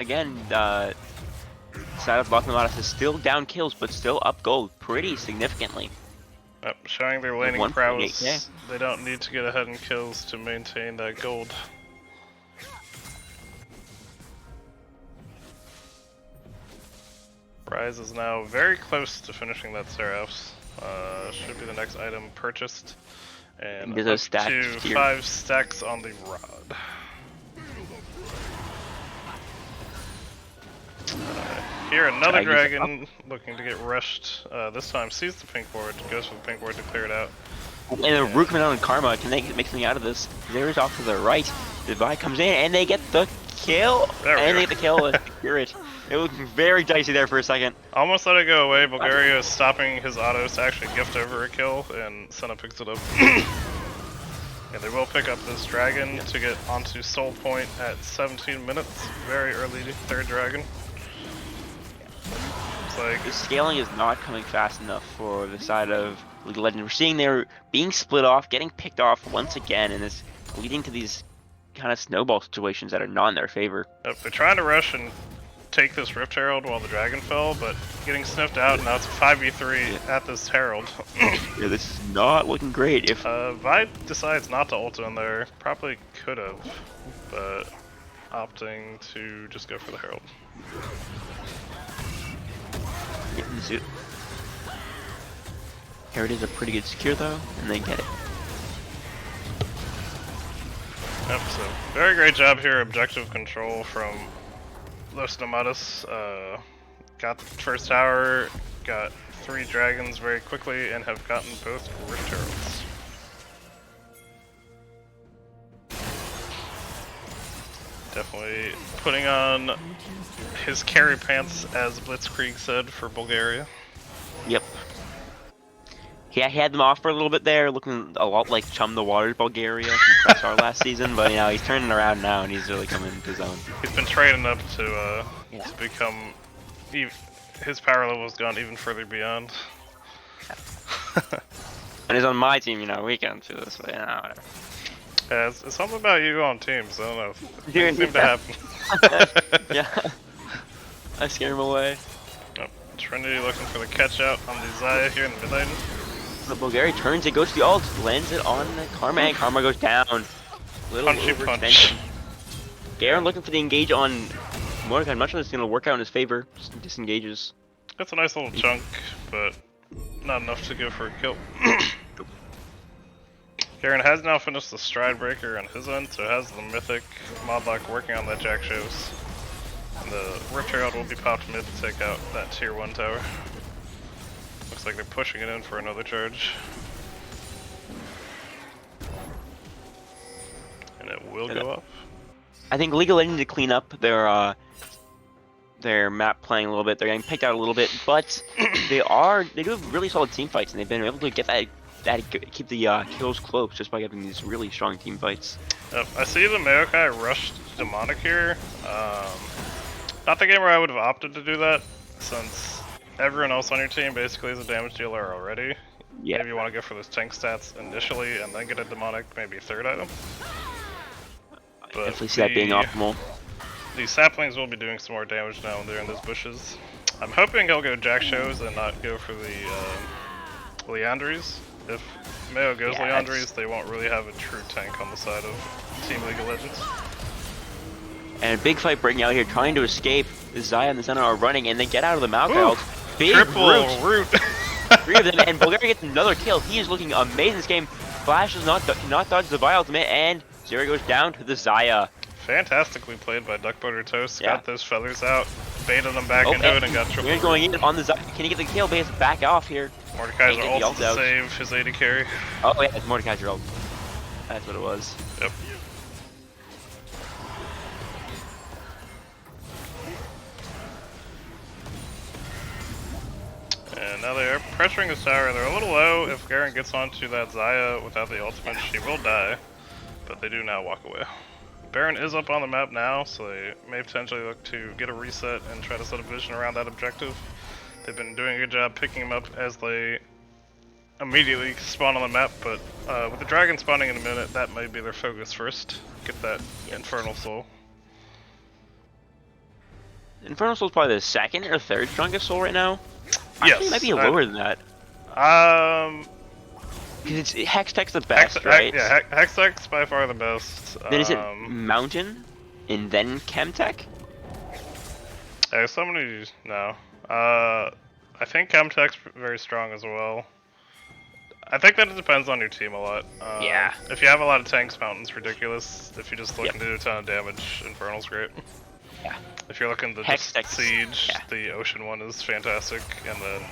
Again, side of Los Nomadas is still down kills, but still up gold pretty significantly. Yep, showing their laning 1.8K. prowess. They don't need to get ahead in kills to maintain that gold. Rise is now very close to finishing that Seraphs. Should be the next item purchased. And There's a up stack to here. 5 stacks on the rod. Here, another dragon looking to get rushed. This time sees the pink ward, goes for the pink ward to clear it out. And the root coming out on Karma, can they make something out of this? There's off to the right. The Vi comes in and they get the kill. There we And go. they get the kill to secure it. It looked very dicey there for a second. Almost let it go away. Bulgaria is stopping his autos to actually gift over a kill, and Senna picks it up. And they will pick up this dragon to get onto Soul Point at 17 minutes. Very early third dragon. It's like, The scaling is not coming fast enough for the side of League of Legends. We're seeing they're being split off, getting picked off once again, and it's leading to these kind of snowball situations that are not in their favor. they're trying to rush and take this Rift Herald while the dragon fell, but getting sniffed out. Now it's a 5v3 at this Herald. Yeah, this is not looking great. If Vi decides not to ult in there. Probably could have, but opting to just go for the Herald. Here it is, a pretty good secure though, and they get it. Yep, so very great job here, objective control from Los Nomadas. Got the first tower, got 3 dragons very quickly, and have gotten both Rift Heralds. Definitely putting on his carry pants, as Blitzkrieg said, for Bulgaria. Yep. Yeah, he had them off for a little bit there, looking a lot like Chum the Waters Bulgaria from Pressar last season, but you know, he's turning around now and he's really coming into his own. He's been training up to become, his power level has gone even further beyond. And he's on my team, you know, we can do this, but you know, whatever. Yeah, it's something about you on teams, I don't know. Dude, Things seem to happen. Yeah. I scare him away. Yep. Trinity looking for the catch out on the Zaya here in the mid lane. But Bulgaria turns, it goes to the ult, lands it on Karma, and Karma goes down. Little Punchy overextension. punch. Garen looking for the engage on Mordecai. Much of this is going to work out in his favor. Just disengages. That's a nice little chunk, but not enough to go for a kill. Garen has now finished the Stride Breaker on his end, so has the Mythic Modlock working on that Jack shows. And the Rift Herald will be popped mid to take out that tier 1 tower. Looks like they're pushing it in for another charge. And it will go up. I think League of Legends to clean up their map playing a little bit. They're getting picked out a little bit, but they do have really solid team fights, and they've been able to get keep the kills close just by having these really strong team fights. Yep, I see the Maokai rushed Demonic here. Not the game where I would have opted to do that, since everyone else on your team basically is a damage dealer already. Yeah. Maybe you want to go for those tank stats initially and then get a Demonic, maybe third item. I definitely see that being optimal. These saplings will be doing some more damage now when they're in those bushes. I'm hoping he'll go Jack Shows and not go for the Leandries. If Mayo goes Leandries, they won't really have a true tank on the side of Team League of Legends. And a big fight breaking out here, trying to escape. Zaya and the Senna are running, and they get out of the Maokai ult. Big triple root. 3 of them, and Bulgaria gets another kill. He is looking amazing this game. Flash does not dodge the Vi ultimate, and Zeri goes down to the Zaya. Fantastically played by Duck Butter Toast. Yeah. Got those feathers out, baited them back into it, and got triple. We're going in on the Zaya. Can he get the kill? But he has to back off here. Mordekaiser ult to save his AD carry. Oh yeah, it's Mordekaiser ult. That's what it was. Yep. And now they are pressuring the tower. They're a little low. If Garen gets onto that Zaya without the ultimate, she will die. But they do now walk away. Baron is up on the map now, so they may potentially look to get a reset and try to set a vision around that objective. They've been doing a good job picking him up as they immediately spawn on the map, but with the dragon spawning in a minute, that might be their focus first. Get that Infernal Soul. Infernal Soul's probably the second or third strongest soul right now. Actually, Yes. it might be lower than that. Because it's Hextech's the best, right? Yeah, Hextech's by far the best. Then is it Mountain, and then Chemtech? Yeah, somebody, no. I think Chemtech's very strong as well. I think that it depends on your team a lot. Yeah. If you have a lot of tanks, Mountain's ridiculous. If you're just looking to do a ton of damage, Infernal's great. Yeah. If you're looking to just siege, the Ocean one is fantastic, and then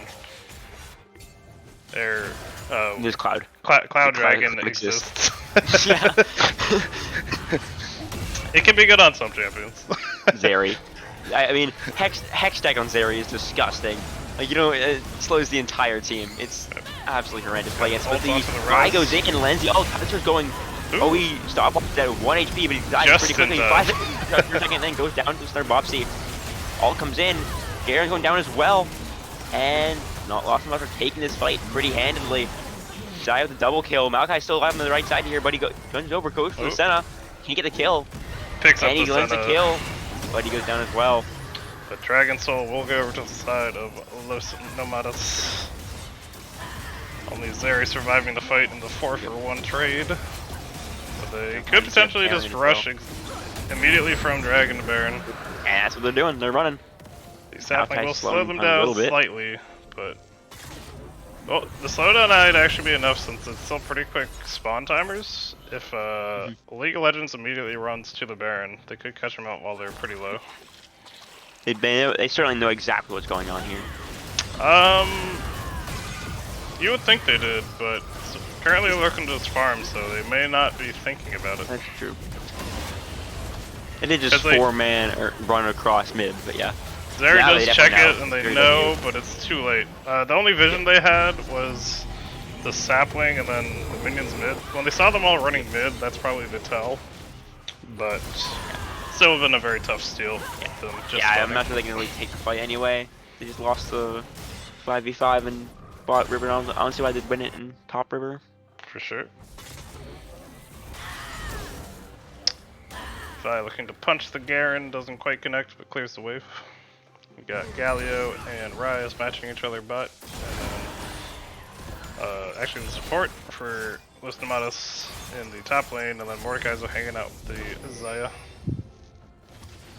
There's Cloud. Cloud Dragon exists. Yeah. It can be good on some champions. Zeri. I mean, Hextech on Zeri is disgusting. Like, you know, it slows the entire team. It's absolutely horrendous play against. But the guy goes in and lands the Toucher's going. Oh, he stopped at 1 HP, but he dies pretty quickly. 5 seconds for a second, and then goes down to start Bobsy. All comes in. Garen's going down as well. And not lost enough for taking this fight pretty handedly. Zaya with a double kill. Maokai's still alive on the right side here, but he guns over, goes for the Senna. Can't get the kill. Picks up and he lands the kill, but he goes down as well. The Dragon Soul will go over to the side of Los Nomadas. Only Zeri surviving the fight in the 4-for-1 trade. But they could potentially just rush immediately from Dragon to Baron. And that's what they're doing, they're running. The sapling will slow them down slightly, but... Well, the slowdown might actually be enough since it's still pretty quick spawn timers. If League of Legends immediately runs to the Baron, they could catch them out while they're pretty low. They certainly know exactly what's going on here. You would think they did, but currently they're looking to this farm, so they may not be thinking about it. That's true. They did just 4-man run across mid, but yeah. Zeri does check it, and they know, but it's too late. The only vision they had was the sapling and then the minions mid. When they saw them all running mid, that's probably the tell. But still would have been a very tough steal. I'm not sure they can really take the fight anyway. They just lost the 5v5 and bought River. I don't see why they'd win it in top River. For sure. Vi looking to punch the Garen, doesn't quite connect, but clears the wave. We got Galio and Ryze matching each other butt. And then, actually the support for Los Nomadas in the top lane, and then Mordekaiser hanging out with the Zaya.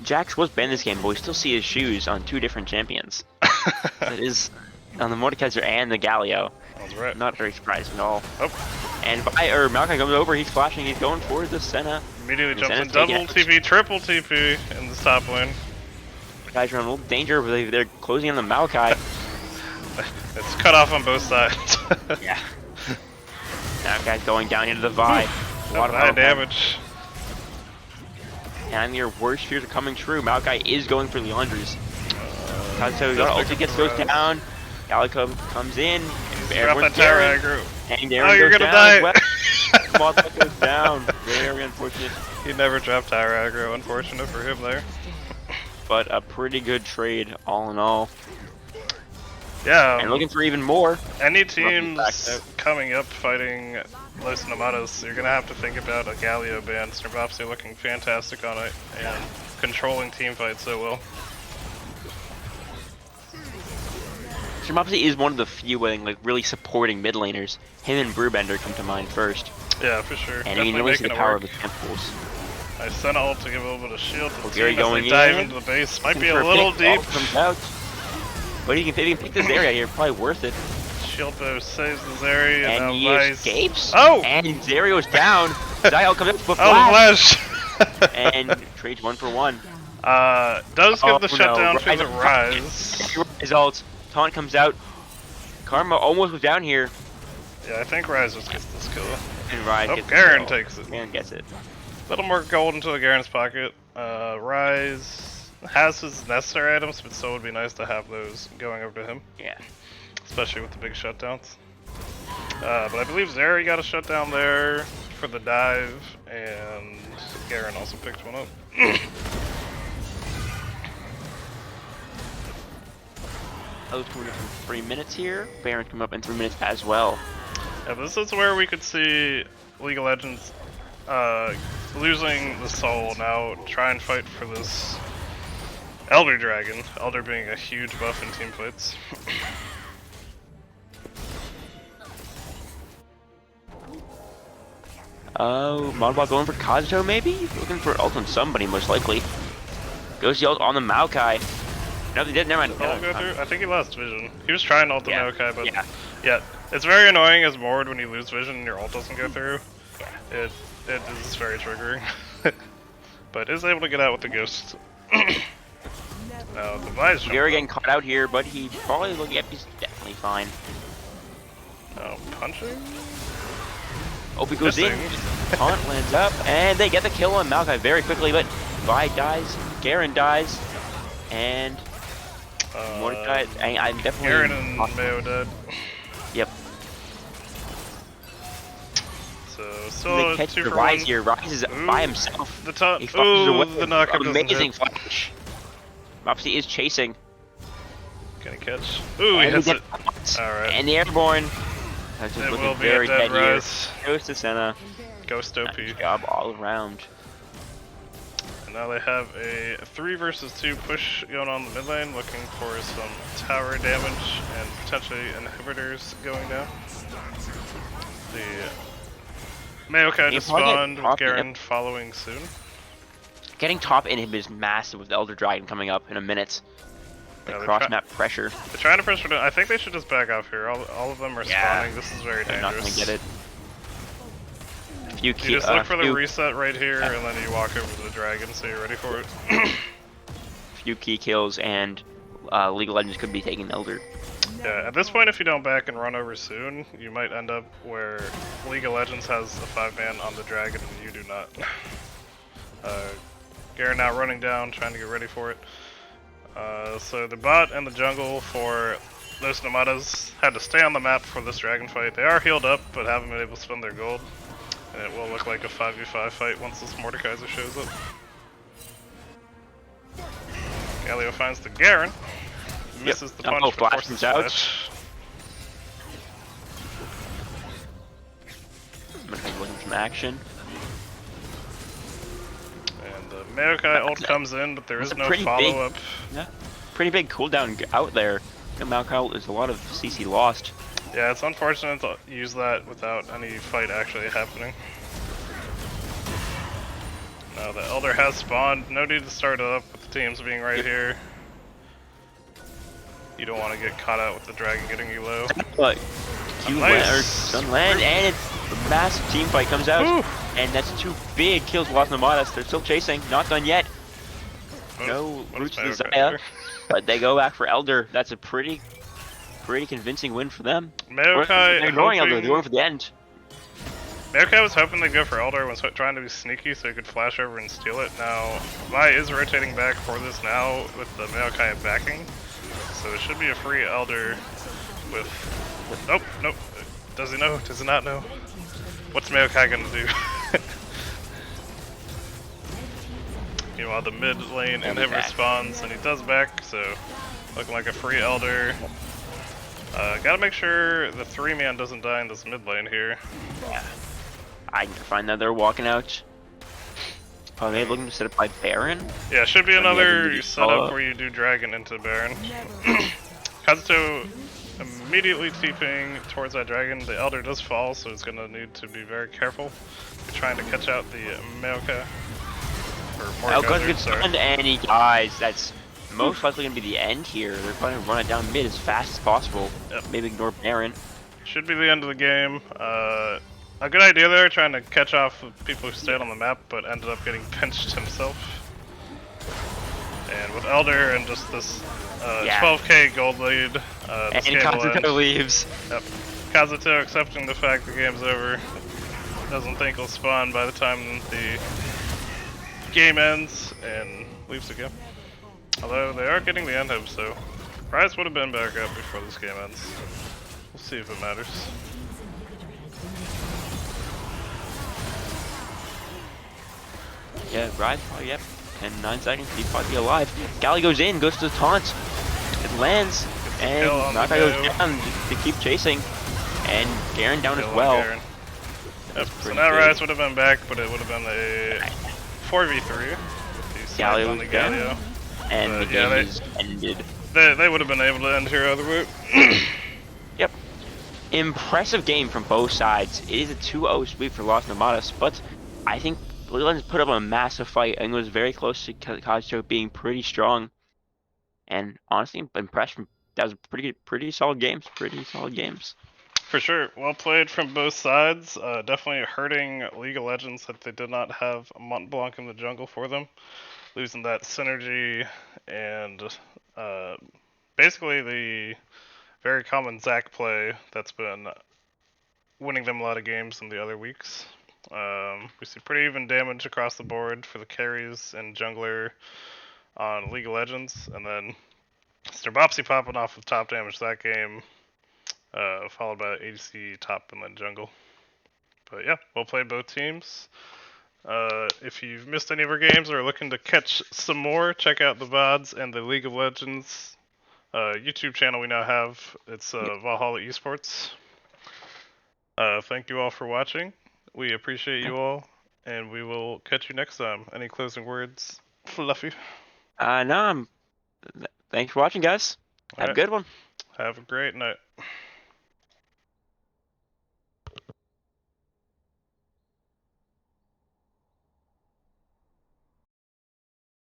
Jax was banned this game, but we still see his shoes on 2 different champions. That is on the Mordekaiser and the Galio. That's right. Not very surprising at all. Oh. And Maokai comes over, he's flashing, he's going for the Senna. Immediately jumps in double TP, triple TP in the top lane. Guys are in a little danger, but they're closing on the Maokai. It's cut off on both sides. Yeah. Maokai's going down into the Vi. A lot of damage. And your worst fears are coming true. Maokai is going for Leandre's. So ulti gets goes down. Calico comes in. Drop that tower aggro. And there Oh, you're goes gonna down die! as well. Modbot goes down. Very unfortunate. He never dropped tower aggro. Unfortunate for him there. But a pretty good trade, all in all. Yeah. And looking for even more. Any teams coming up fighting Los Nomadas, you're gonna have to think about a Galio ban. Snrbopsy looking fantastic on it and controlling team fights so well. Snrbopsy is one of the few like really supporting mid laners. Him and Brewbender come to mind first. Yeah, for sure. And Definitely he knows the making it power work. of the temples. I sent ult to give a little bit of shield to the Gary team as going they dive in. into the base. Might be For a little pick, deep. Ult comes out. But he can pick this area here, probably worth it. Shield bow saves the Zeri, And now he Vice. escapes. Oh! And Zario's down. Zyel comes up with Oh, the flash. flash! And trades 1 for 1. Does give the no. shutdown to Rise the of Rise. His ult. Taunt comes out. Karma almost was down here. Yeah, I think Rise just gets this kill. And Rise Oh, gets the Garen kill. takes it. Garen gets it. A little more gold into the Garen's pocket. Rise has his necessary items, but still would be nice to have those going over to him, Yeah. especially with the big shutdowns. But I believe Zeri got a shutdown there for the dive, and Garen also picked one up. Those coming up in 3 minutes here. Baron come up in 3 minutes as well. Yeah, this is where we could see League of Legends losing the soul now, try and fight for this Elder Dragon. Elder being a huge buff in team fights. Oh, Modbot going for Kazuto maybe? Looking for ult on somebody most likely. Goes the ult on the Maokai. No, they didn't. Never mind. Ult go through? I think he lost vision. He was trying to ult the Yeah. Maokai, but Yeah. it's very annoying as Mord when you lose vision and your ult doesn't go through. It is very triggering. But is able to get out with the ghost. Now the Vice Gary getting caught out here, but he probably look. Yep, he's definitely fine. Oh, punching? Opie goes in. Missing. Taunt lands up, and they get the kill on Maokai very quickly, but Vi dies, Garen dies, and Mordecai. I'm definitely. Garen and Mayo dead. Yep. So They still catch 2 the for Rise 1. here. Rise is by himself. The top. He flashes Ooh, away. the knockup doesn't Amazing hit. flash. Mopsy is chasing. Can he catch? Ooh, he And hits he it. gets- Alright. And the airborne. That's just It looking will be a very dead dead here. Rise. Goes to Senna. Ghost OP. Nice job all around. And now they have a 3 versus 2 push going on the mid lane, looking for some tower damage and potentially inhibitors going down. The Maokai He just probably get spawned with top Garen following soon. Getting top inhib is massive with Elder Dragon coming up in a minute. The Yeah, they're cross map pressure. They're trying to pressure down. I think they should just back off here. All of them are Yeah. spawning. This is very They're dangerous. not gonna get it. Few You just look for the reset right here, and then you walk over to the dragon, so you're ready for it. few key kills, and League of Legends could be taking Elder. Yeah, at this point, if you don't back and run over soon, you might end up where League of Legends has a 5-man on the dragon and you do not. Garen now running down, trying to get ready for it. So the bot and the jungle for those Nomadas had to stay on the map for this dragon fight. They are healed up, but haven't been able to spend their gold. And it will look like a 5v5 fight once this Mordekaiser shows up. Galio finds the Garen. Misses the punch, but Flash forces comes the out. dash. I'm gonna be looking some action. And the Maokai ult comes in, but there is That's a no pretty follow-up. Yeah, pretty big cooldown out there. The Maokai is a lot of CC lost. Yeah, it's unfortunate to use that without any fight actually happening. Now the Elder has spawned. No need to start it up with the teams being right here. You don't want to get caught out with the dragon getting you low. But Q Nice. land, or Sun land, and it's a massive team fight comes out, Whew. and that's 2 big kills lost Nomadas. They're still chasing, not done yet. No What roots is to the Maokai Zaya, here? but they go back for Elder. That's a pretty convincing win for them. Maokai They're ignoring Elder. hoping- They're going for the end. Maokai was hoping to go for Elder and was trying to be sneaky so he could flash over and steal it. Now, Vi is rotating back for this now with the Maokai backing. So it should be a free Elder with... Nope, nope. Does he know? Does he not know? What's Maokai gonna do? Meanwhile, the mid lane inhibitor spawns and he does back, so looking like a free Elder. Gotta make sure the 3-man doesn't die in this mid lane here. Yeah. I can find that they're walking out. Probably looking to set up by Baron. Yeah, should be another setup where you do Dragon into Baron. Kazuto immediately TPing towards that Dragon. The Elder does fall, so it's gonna need to be very careful. We're trying to catch out the Maokai. Or Maokai gets stunned and he dies. That's most likely gonna be the end here. They're going to run it down mid as fast as possible. Yep. Maybe ignore Baron. Should be the end of the game. A good idea there, trying to catch off people who stayed on the map, but ended up getting pinched himself. And with Elder and just this 12k gold lead, and Kazuto leaves. Yep. Kazuto accepting the fact the game's over. Doesn't think he'll spawn by the time the game ends, and leaves again. Although they are getting the end hub, so Rise would have been back up before this game ends. We'll see if it matters. Yeah, Rise probably, yep. 10, 9 seconds, he'd probably be alive. Gally goes in, goes to the taunt. It lands, and Maokai goes down to keep chasing. And Garen down as well. Yep. So now Rise would have been back, but it would have been a 4v3. Gally was down, and the game is ended. They would have been able to end here otherwise. Yep. Impressive game from both sides. It is a 2-0 sweep for Lost Nomadas, but I think Blue Legends put up a massive fight and was very close to Kazuto being pretty strong. And honestly, impressed. That was pretty solid games. Pretty solid games. For sure. Well played from both sides. Definitely hurting League of Legends that they did not have Mont Blanc in the jungle for them. Losing that synergy and basically the very common Zac play that's been winning them a lot of games in the other weeks. We see pretty even damage across the board for the carries and jungler on League of Legends, and then Mr. Bopsy popping off with top damage that game, followed by ADC top and then jungle. But yeah, well played both teams. If you've missed any of our games or are looking to catch some more, check out the VODs and the League of Legends YouTube channel we now have. It's Valhalla Esports. Thank you all for watching. We appreciate you all, and we will catch you next time. Any closing words, Fluffy? No, thanks for watching, guys. Have a good one. Have a great night.